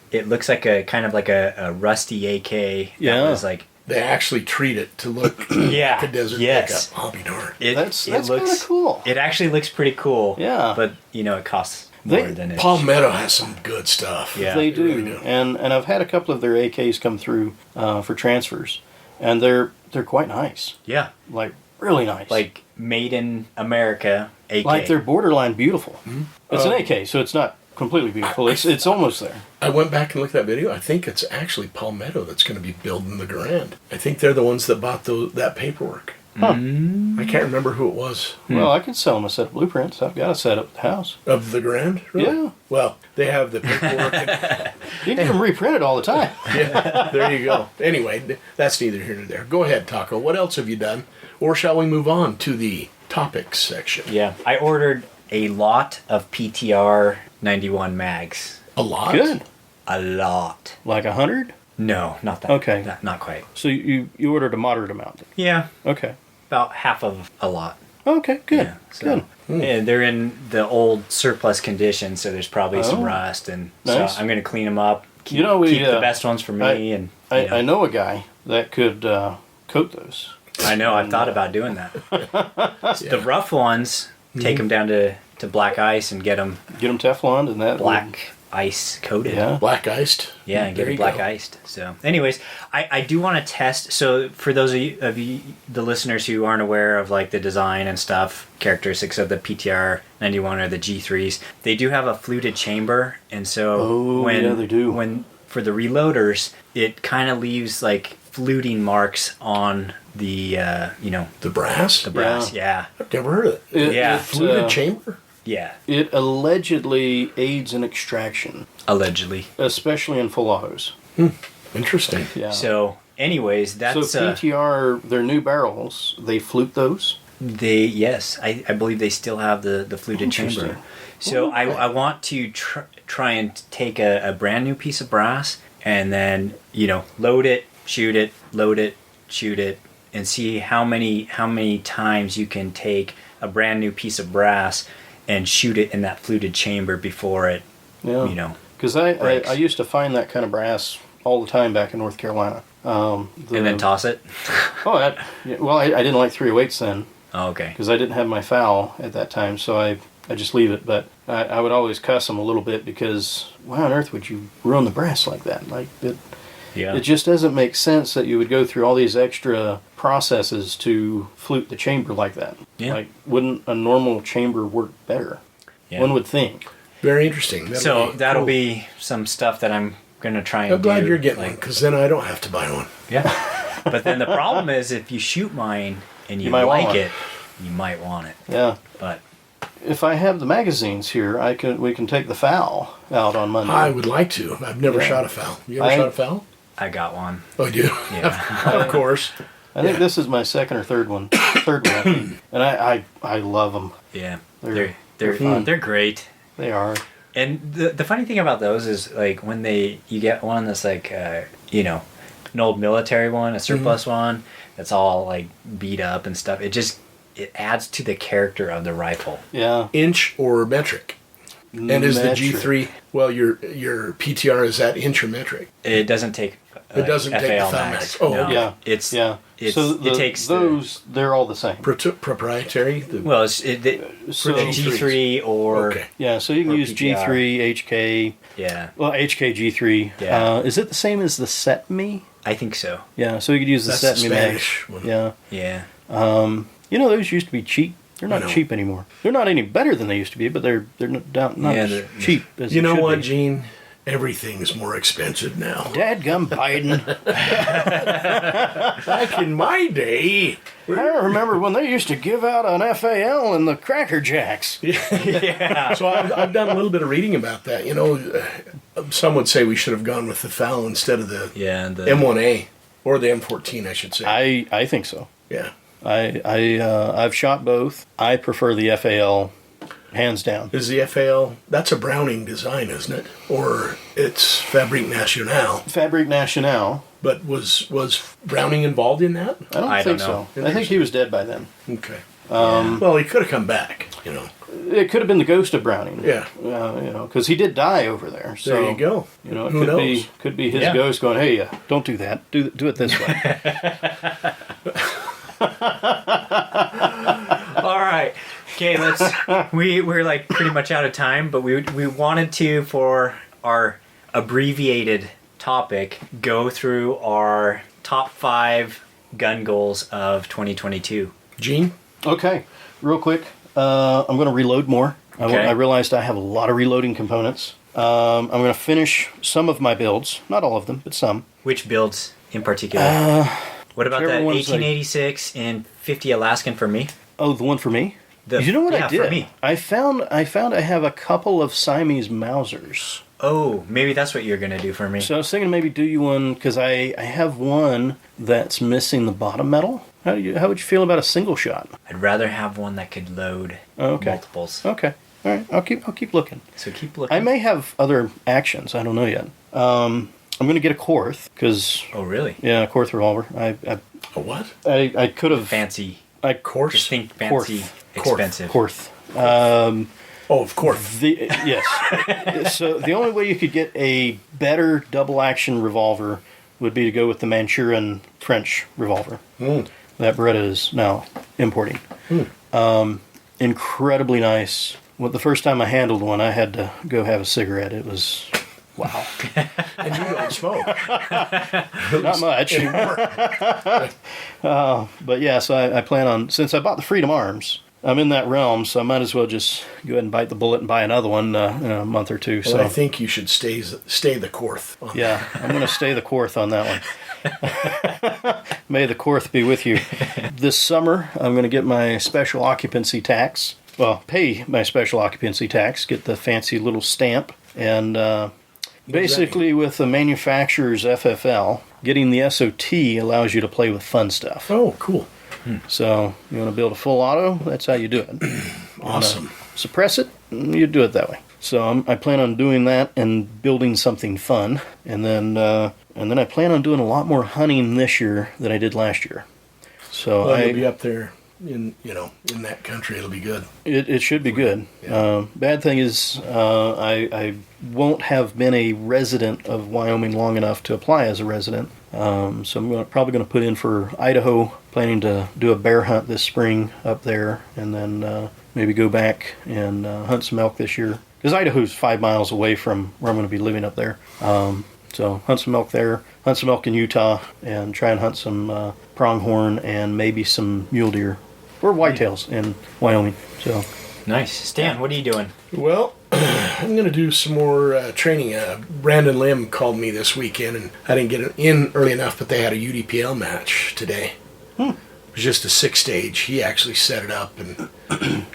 like a kind of like a rusty AK. Yeah. That was like they actually treat it to look Yeah. like a desert Yes. pickup. I'll be darned. That's kind of cool. It actually looks pretty cool. Yeah. But it costs more than it. Palmetto has some good stuff. Yeah. They They really do, do. and I've had a couple of their AKs come through for transfers, and they're quite nice, Yeah. like really nice, Like made in America AK. like they're borderline beautiful. Mm-hmm. It's an AK, so it's not completely beautiful. It's almost there. I went back and looked at that video. I think it's actually Palmetto that's going to be building the Garand. I think they're the ones that bought that paperwork. Huh. I can't remember who it was. Well, I could sell them a set of blueprints. I've got a set at the house. Of the Garand? Really? Yeah. Well, they have the paperwork. You get them reprinted all the time. Yeah, there you go. Anyway, that's neither here nor there. Go ahead, Taco. What else have you done? Or shall we move on to the topics section? Yeah. I ordered a lot of PTR 91 mags. A lot? Good. A lot. Like 100? No, not that. Okay. Not quite. So you ordered a moderate amount. Yeah. Okay. About half of a lot. Okay. Good. Yeah, so, Good. yeah, they're in the old surplus condition, so there's probably some Oh, rust, and nice. so I'm going to clean them up. Keep, You know, we, keep the uh, best ones for me, and I know a guy that could coat those. I know I've thought about doing that. The rough ones, take them down to black ice and get them Get them Teflon and that. black ice coated. Yeah. Black iced? Yeah, and get There it you black go. iced. So, anyways, I do want to test. So, for those of you, the listeners who aren't aware of like the design and stuff, characteristics of the PTR 91 or the G3s, they do have a fluted chamber, and so Oh, yeah, they do. When for the reloaders, it kind of leaves like fluting marks on the The brass? the brass. Yeah, I've never heard of it. Yeah. Fluted chamber? yeah, It allegedly aids in extraction, allegedly. especially in full autos. Interesting. Yeah. So, anyways, that's So PTR, their new barrels, they flute those. I believe they still have the fluted chamber. Interesting. So I want to try and take a brand new piece of brass and then load it, shoot it, load it, shoot it, and see how many times you can take a brand new piece of brass and shoot it in that fluted chamber before it Yeah. Because I breaks. used to find that kind of brass all the time back in North Carolina. and then toss it. I didn't like 308s then Oh, okay. because I didn't have my foul at that time, so I just leave it. But I would always cuss them a little bit because why on earth would you ruin the brass like that? Like Yeah. it just doesn't make sense that you would go through all these extra processes to flute the chamber like that. Yeah. Like, wouldn't a normal chamber work better? Yeah. One would think. Very interesting. That'll cool. be some stuff that I'm gonna try and I'm glad do, you're getting like, one, because then I don't have to buy one. Yeah. But then the problem is if you shoot mine and you might want like one. it, you might want it. Yeah. But If I have the magazines here, we can take the foul out on Monday. I would like to. I've never Yeah. shot a foul. You ever I- shot a foul? I got one. Oh, you do? Yeah. Of course. I think Yeah. this is my second or third one. Third one, I think. And I love them. Yeah. They're They're fun. they're great. They are. And the funny thing about those is like when you get one that's like an old military one, a surplus one that's all like beat up and stuff. It adds to the character of the rifle. Yeah. Inch or metric? And is the Metric. G3, well, your PTR, is that inch or metric? It doesn't take. It doesn't take the FAL FAL max. max. Oh, No. okay. Yeah. It's Yeah. It's, so it takes those. They're all the same. Proprietary? Well, it's So the G3 or Okay. yeah. So you can or use PTR. G3, HK. yeah, Well, HK G3. Yeah. Is it the same as the Set Me? I think so. Yeah. So you could use the That's Set the Me mag. Spanish one. Yeah. Yeah. Those used to be cheap. They're I not know. cheap anymore. They're not any better than they used to be, but they're not Yeah, as they're- cheap as You they know should what, be. Gene? Everything's more expensive now. Dadgum Biden. Back in my day. I remember when they used to give out an FAL in the Cracker Jacks. Yeah. So I've done a little bit of reading about that. Some would say we should have gone with the FAL instead of the Yeah. The M1A, or the M14, I should say. I think so. Yeah. I've shot both. I prefer the FAL, hands down. Is the FAL, that's a Browning design, isn't it? Or it's Fabrique Nationale. Fabrique Nationale. But was Browning involved in that? I don't I think don't know. so. I think he was dead by then. Okay. Well, he could have come back, It could have been the ghost of Browning. Yeah. Because he did die over there. So, There you go. It Who knows? could be his Yeah. ghost going, hey, don't do that. Do it this way. All right. Okay, we're like pretty much out of time, but we wanted to, for our abbreviated topic, go through our top 5 gun goals of 2022. Gene? Okay, real quick. I'm going to reload more. Okay. I realized I have a lot of reloading components. I'm going to finish some of my builds. Not all of them, but some. Which builds in particular? What about whichever that one's 1886 and 50 Alaskan for me? Oh, the one for me? The- You know what yeah, I did? for me. I found I have a couple of Siamese Mausers. Oh, maybe that's what you're gonna do for me. So I was thinking maybe do you one, because I have one that's missing the bottom metal. How would you feel about a single shot? I'd rather have one that could load Okay. multiples. Okay. All right. I'll keep looking. So keep looking. I may have other actions. I don't know yet. I'm going to get a Korth because Oh, really? a Korth revolver. A what? I could have Fancy. Of Course? Just think fancy, Korth. expensive. Korth. Oh, of course. Yes. So the only way you could get a better double action revolver would be to go with the Manchurian French revolver that Beretta is now importing. Incredibly nice. Well, the first time I handled one, I had to go have a cigarette. It was wow. And you don't smoke. Not much. But yeah, so I plan on, since I bought the Freedom Arms, I'm in that realm, so I might as well just go ahead and bite the bullet and buy another one in a month or two. Well, So I think you should stay the Korth. On yeah, I'm going to stay the Korth on that one. May the Korth be with you. This summer, I'm going to get my special occupancy tax. Well, pay my special occupancy tax, get the fancy little stamp, and basically with the manufacturer's FFL, getting the SOT allows you to play with fun stuff. Oh, cool. So you want to build a full auto, that's how you do it. Awesome. Suppress it, you do it that way. So I plan on doing that and building something fun, and then I plan on doing a lot more hunting this year than I did last year. So Well, you'll be up there in that country. It'll be good. it should be good. Yeah. Bad thing is I won't have been a resident of Wyoming long enough to apply as a resident. So I'm probably going to put in for Idaho, planning to do a bear hunt this spring up there, and then maybe go back and hunt some elk this year. Because Idaho's 5 miles away from where I'm going to be living up there. So hunt some elk there, hunt some elk in Utah, and try and hunt some pronghorn and maybe some mule deer or whitetails in Wyoming. So Nice. Stan, what are you doing? Well, I'm going to do some more training. Brandon Lim called me this weekend, and I didn't get it in early enough, but they had a UDPL match today. It was just a 6-stage. He actually set it up and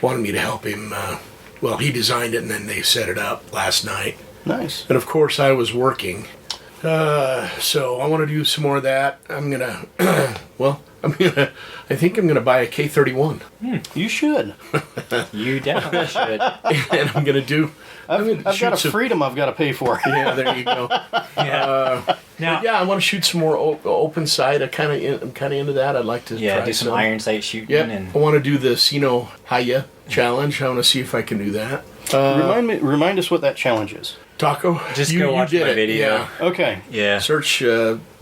wanted me to help him. Well, he designed it, and then they set it up last night. nice. And of course, I was working. So I want to do some more of that. I'm going to, I think I'm going to buy a K31. You should. You definitely should. And I'm going to do, I've got a Freedom I've got to pay for. yeah, there you go. Yeah. Now, Yeah, I want to shoot some more open sight. I'm kind of into that. I'd like to try do some iron sight shooting Yep. and I want to do the Sino Haya challenge. I want to see if I can do that. Remind us what that challenge is. Taco. Just go watch did my it, video. Yeah. Okay. yeah. Search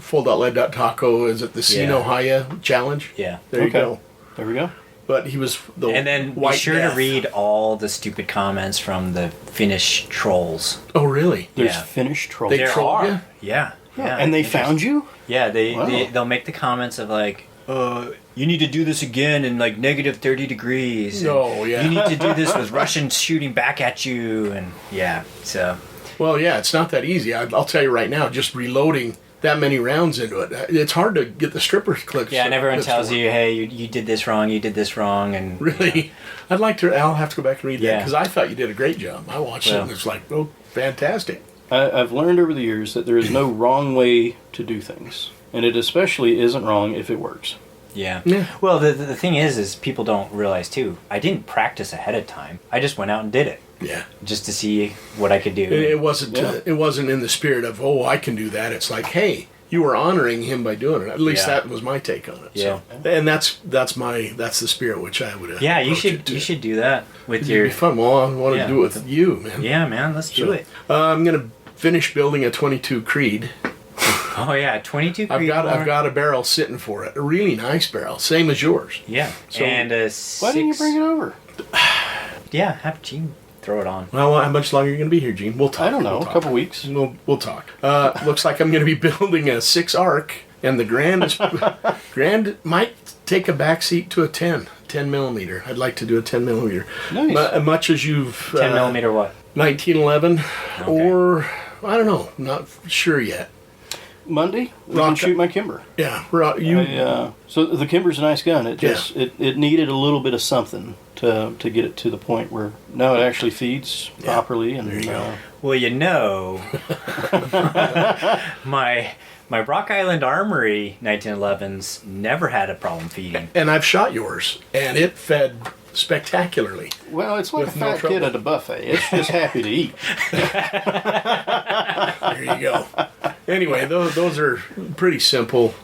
full.lead.taco. Is it the Sino Yeah. Haya challenge? Yeah. There you Okay. go. There we go. But he was the And then be White sure Death. to read all the stupid comments from the Finnish trolls. Oh, really? There's Yeah. Finnish trolls. They There trolled are. you? Yeah. Yeah. and they found you? Yeah, Wow. they'll make the comments of like, you need to do this again in like negative 30 degrees. and Oh, yeah. You need to do this with Russians shooting back at you. And yeah, so. Well, yeah, it's not that easy. I'll tell you right now, just reloading that many rounds into it, it's hard to get the stripper clips. Yeah, and everyone clips tells to work. you, hey, you did this wrong, you did this wrong. And Really? I'd like to. I'll have to go back and read that Yeah. because I thought you did a great job. I watched it Well. and it's like, oh, fantastic. I've learned over the years that there is no wrong way to do things. And it especially isn't wrong if it works. Yeah. Yeah. Well, the thing is people don't realize too, I didn't practice ahead of time. I just went out and did it Yeah. just to see what I could do. It wasn't. Yeah. It wasn't in the spirit of, oh, I can do that. It's like, hey, you were honoring him by doing it. At least Yeah. that was my take on it. Yeah. So. And that's the spirit which I would. Yeah, you approach it should to. you should do that with It'd your. be fun. Well, I want to Yeah. do it with you, man. Yeah, man, let's do So, it. I'm gonna finish building a 22 Creed. Oh yeah, 22 I've Creedmoor. got a barrel sitting for it. A really nice barrel, same as yours. Yeah, So- and a Why didn't you bring it over? Yeah, have Gene throw it on. Well, how much longer are you going to be here, Gene? We'll talk. I don't know, We'll a talk. couple weeks. We'll talk. Looks like I'm going to be building a 6 arc, and the Grand is Grand might take a backseat to a 10 millimeter. I'd like to do a 10 millimeter. Nice. Much as you've 10 millimeter what? 1911, Okay. or I don't know, not sure yet. Monday, we can Rock- shoot my Kimber. Yeah, you. So the Kimber's a nice gun. It just it needed a little bit of something to get it to the point where now it actually feeds Yeah. properly. And There you go. Well, you know, my Rock Island Armory 1911s never had a problem feeding. And I've shot yours, and it fed spectacularly. well, it's like With a no fat trouble. kid at a buffet. It's just happy to eat. There you go. Anyway, those are pretty simple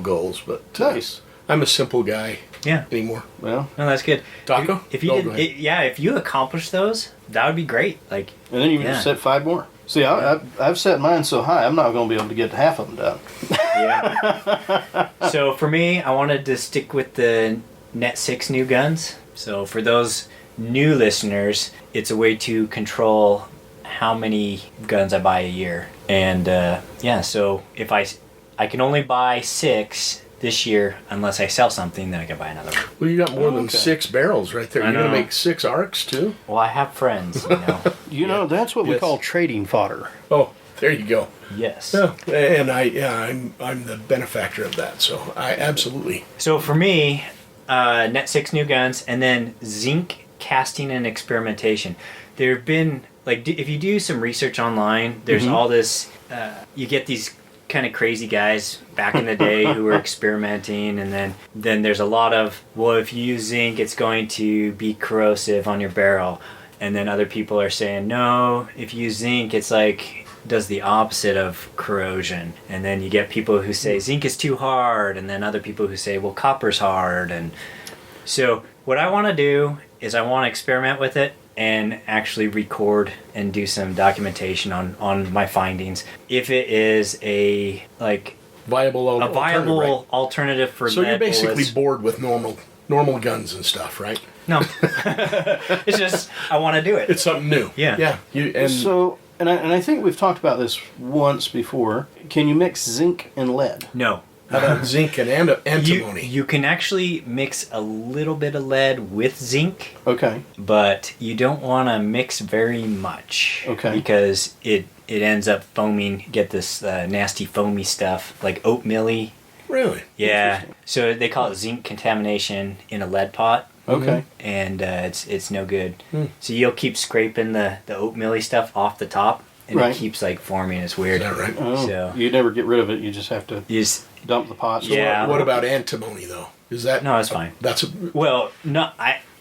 goals, but Nice. I'm a simple guy Yeah, anymore. Well, no, that's good. Taco? If you Oh, did, go ahead. if you accomplish those, that would be great. Like, and then you Yeah. just set 5 more. See, I've set mine so high, I'm not going to be able to get half of them done. yeah. So for me, I wanted to stick with the Net 6 new guns. So for those new listeners, it's a way to control how many guns I buy a year. And yeah, so if I can only buy 6 this year unless I sell something, then I can buy another one. Well, you got more than Okay. 6 barrels right there. I You're going to know. make 6 arcs too? Well, I have friends, you know. You know, that's what we Yes. call trading fodder. Oh, there you go. Yes. Yeah, and I'm the benefactor of that. So I absolutely. So for me, Net 6 new guns, and then zinc casting and experimentation. There have been, like, if you do some research online, there's all this, you get these kind of crazy guys back in the day who were experimenting, and then there's a lot of, well, if you use zinc, it's going to be corrosive on your barrel. And then other people are saying, no, if you use zinc, it's like, does the opposite of corrosion. And then you get people who say zinc is too hard, and then other people who say, well, copper's hard. And so what I want to do is I want to experiment with it and actually record and do some documentation on my findings. If it is a Viable viable alternative, alternative for right? So you're lead basically bullets. bored with normal guns and stuff, right? No. It's just I want to do it. It's something new. Yeah. Yeah. And I think we've talked about this once before. Can you mix zinc and lead? No. How about zinc and antimony? You can actually mix a little bit of lead with zinc, Okay. but you don't want to mix very much. Okay. Because it ends up foaming, get this nasty foamy stuff, like oatmeal-y. Really? Yeah. So they call it zinc contamination in a lead pot. Okay. And it's no good. So you'll keep scraping the oatmeal-y stuff off the top, and Right. it keeps like forming. It's weird. Is that right? Oh, So- you never get rid of it. You just have to You just, dump the pot. Yeah. What about antimony though? Is that no, it's fine. That's a Well, no,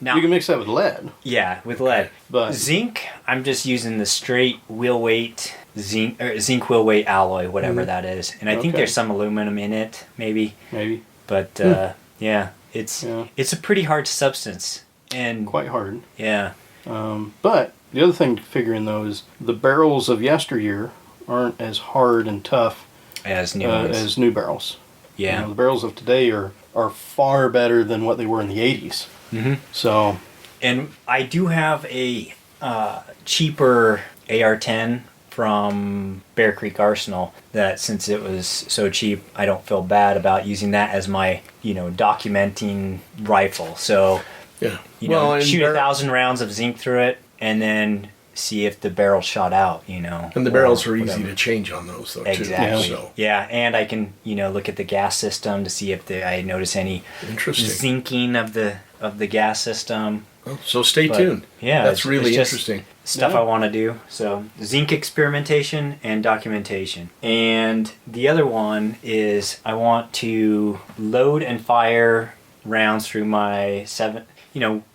now You can mix that with lead. yeah, with lead. But- Zinc, I'm just using the straight wheel weight zinc wheel weight alloy, whatever that is. And I think Okay. there's some aluminum in it, maybe. Maybe. But yeah, it's a pretty hard substance. And Quite hard. yeah. But the other thing to figure in, though, is the barrels of yesteryear aren't as hard and tough As new ones. as new barrels. Yeah. You know, the barrels of today are far better than what they were in the 80s. Mm-hmm. So, And I do have a cheaper AR-10 from Bear Creek Arsenal that, since it was so cheap, I don't feel bad about using that as my, documenting rifle. So, yeah. shoot and 1,000 rounds of zinc through it and then see if the barrel shot out, And the barrels are easy whatever. to change on those though Exactly. too. So Yeah, and I can, look at the gas system to see if I notice any interesting. zinking of the gas system. So stay But, tuned. yeah, That's it's really just interesting. Stuff Yeah. I want to do. So zinc experimentation and documentation. And the other one is I want to load and fire rounds through my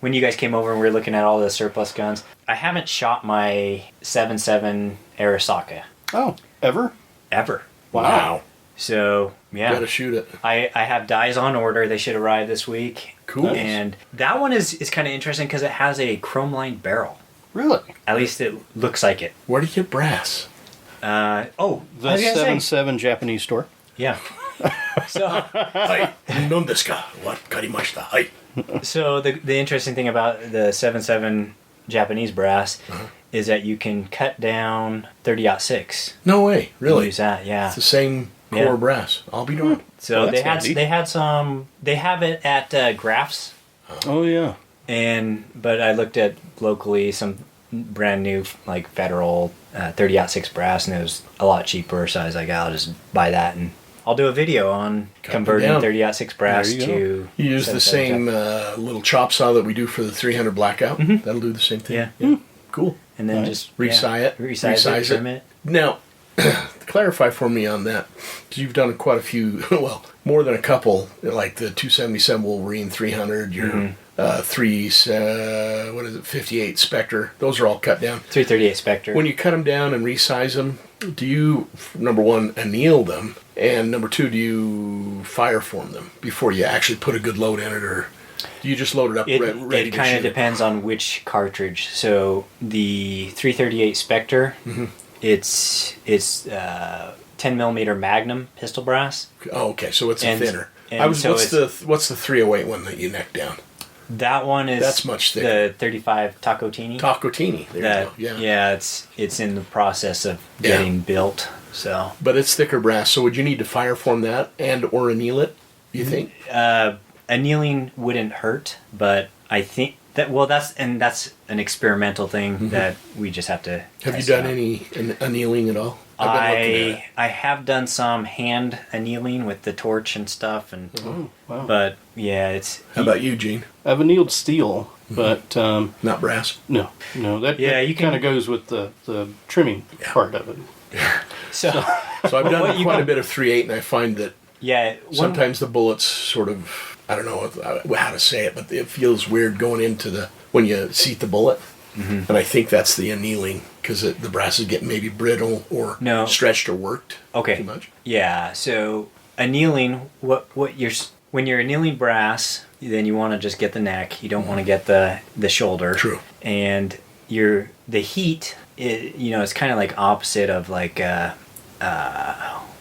when you guys came over and we were looking at all the surplus guns, I haven't shot my 7.7 Arasaka oh, ever? ever. Wow. So yeah, Gotta shoot it. I have dies on order. They should arrive this week. Cool. Nice. And that one is kind of interesting because it has a chrome lined barrel. Really? At least it looks like it. Where do you get brass? The The 7.7 Japanese store. Yeah. So Hai, non desu ka? What karimashita? Hai. so the interesting thing about the 7.7 Japanese brass is that you can cut down 30-06. No way, really? Use that, yeah. It's the same core Yeah. brass. I'll be darned. So Well, they that's handy. had some. They have it at Graf's, Oh yeah. but I looked at locally some brand new like Federal 30-06 brass, and it was a lot cheaper. So I was like, I'll just buy that, and I'll do a video on Cut converting them down. 30-06 brass There you to. You use the 7.7 same little chop saw that we do for the 300 blackout. That'll do the same thing. Yeah. Cool. and then Right. just Resize it. resize it, trim it. Now, clarify for me on that, because you've done quite a few, well, more than a couple, like the 277 Wolverine 300, your what is it, 58 Spectre. Those are all cut down. 338 Spectre. When you cut them down and resize them, do you, number one, anneal them? And number two, do you fire form them before you actually put a good load in it? Or do you just load it up ready It to kind shoot of depends on which cartridge. So the 338 Spectre, it's 10 millimeter Magnum pistol brass. Oh, okay, so it's a And- thinner. and so What's the 308 one that you neck down? That one is That's much thicker. The 35 Tacotini. Tacotini. There That you go. yeah, it's in the process of Yeah. getting built. So But it's thicker brass, so would you need to fire form that and or anneal it, you think? annealing wouldn't hurt, but I think that that's an experimental thing that we just have to. Have you test done out. any annealing at all? I've been looking at it. I have done some hand annealing with the torch and stuff, and Oh wow. but yeah, it's How about you, Gene? I've annealed steel, but Not brass? no, that Yeah, you can- kind of goes with the trimming Yeah. part of it. so So I've What done you quite a can- bit of 3.8, and I find that yeah. sometimes the bullets sort of, I don't know how to say it, but it feels weird going into when you seat the bullet. And I think that's the annealing, because the brass is getting maybe brittle or No. stretched or worked Okay. too much. Yeah, so annealing, when you're annealing brass, then you want to just get the neck. You don't want to get the shoulder. True. And the heat, it's kind of like opposite of like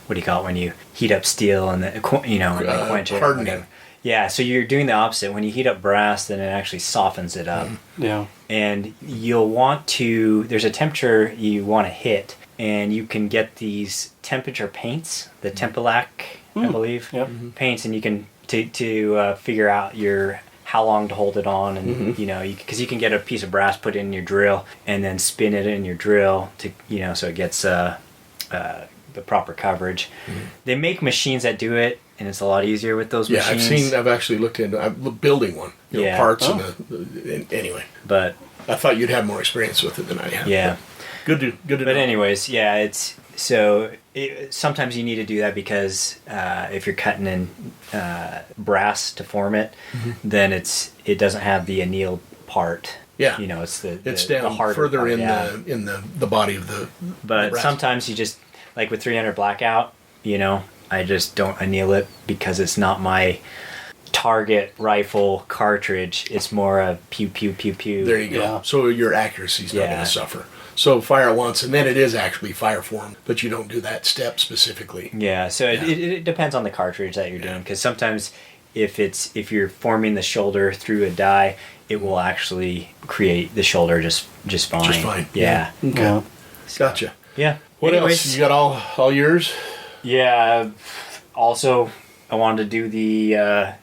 what do you call it when you heat up steel and then quench it. Hardening. whatever. Yeah, so you're doing the opposite. When you heat up brass, then it actually softens it up. Yeah. And you'll want to, there's a temperature you want to hit, and you can get these temperature paints, the Tempelac, I believe, Yep. paints, and you can to figure out how long to hold it on, and because you can get a piece of brass, put it in your drill, and then spin it in your drill to so it gets the proper coverage. They make machines that do it, and it's a lot easier with those Yeah, machines. I've actually looked into I'm building one. Yeah. Parts Oh. anyway. But I thought you'd have more experience with it than I have. yeah. Good to But know. anyways, yeah, sometimes you need to do that because if you're cutting in brass to form it, then it doesn't have the annealed part. Yeah. It's the down harder further part, in yeah. the body of the But brass. sometimes you just like with 300 blackout, I just don't anneal it because it's not my target rifle cartridge. It's more a pew pew pew pew. There you go. Yeah. So your accuracy's not Yeah. going to suffer. So fire it once, and then it is actually fire formed, but you don't do that step specifically. Yeah, so it depends on the cartridge that you're doing, because sometimes if you're forming the shoulder through a die, it will actually create the shoulder just fine. Just fine. Yeah. Okay. Yeah. Gotcha. Yeah. What Anyways, else? You got all yours? Yeah. Also, I wanted to do the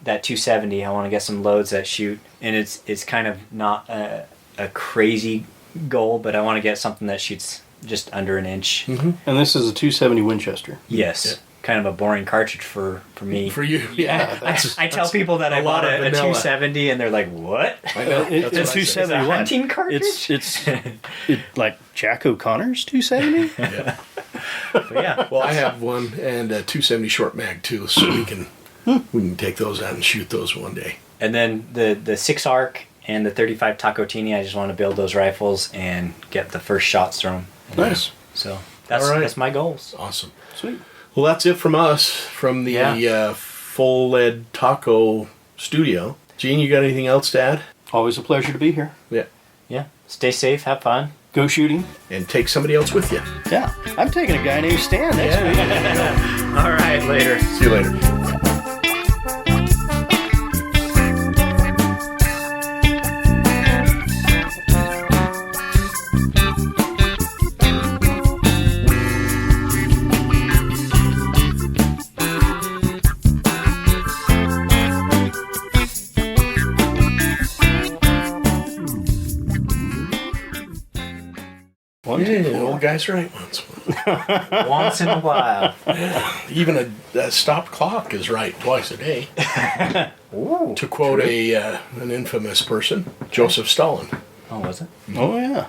that 270. I want to get some loads that shoot, and it's kind of not a crazy goal, but I want to get something that shoots just under an inch. And this is a 270 Winchester. Yes. Yeah. Kind of a boring cartridge for me. For you? Yeah. I tell people that I a lot bought of a vanilla. 270, and they're like, "What?" I know. It's That's what I 270 say. Is it a what? hunting cartridge? It's like Jack O'Connor's 270. Yeah. But yeah. Well, I have one and a 270 short mag too, so we can take those out and shoot those one day. And then the 6 arc and the 35 Tacotini. I just want to build those rifles and get the first shots through them. Nice. So All right. that's my goals. Awesome. Sweet. Well, that's it from us, from the Full Lead Taco Studio. Gene, you got anything else to add? Always a pleasure to be here. Yeah. Yeah. Stay safe. Have fun. Go shooting. And take somebody else with you. Yeah. I'm taking a guy named Stan next week. All right. Later. See you later. One, two, Yeah, four. old guy's right once. Once in a while. Even a stopped clock is right twice a day. Ooh. To quote an infamous person, Joseph Stalin. Oh, was it? Oh, yeah.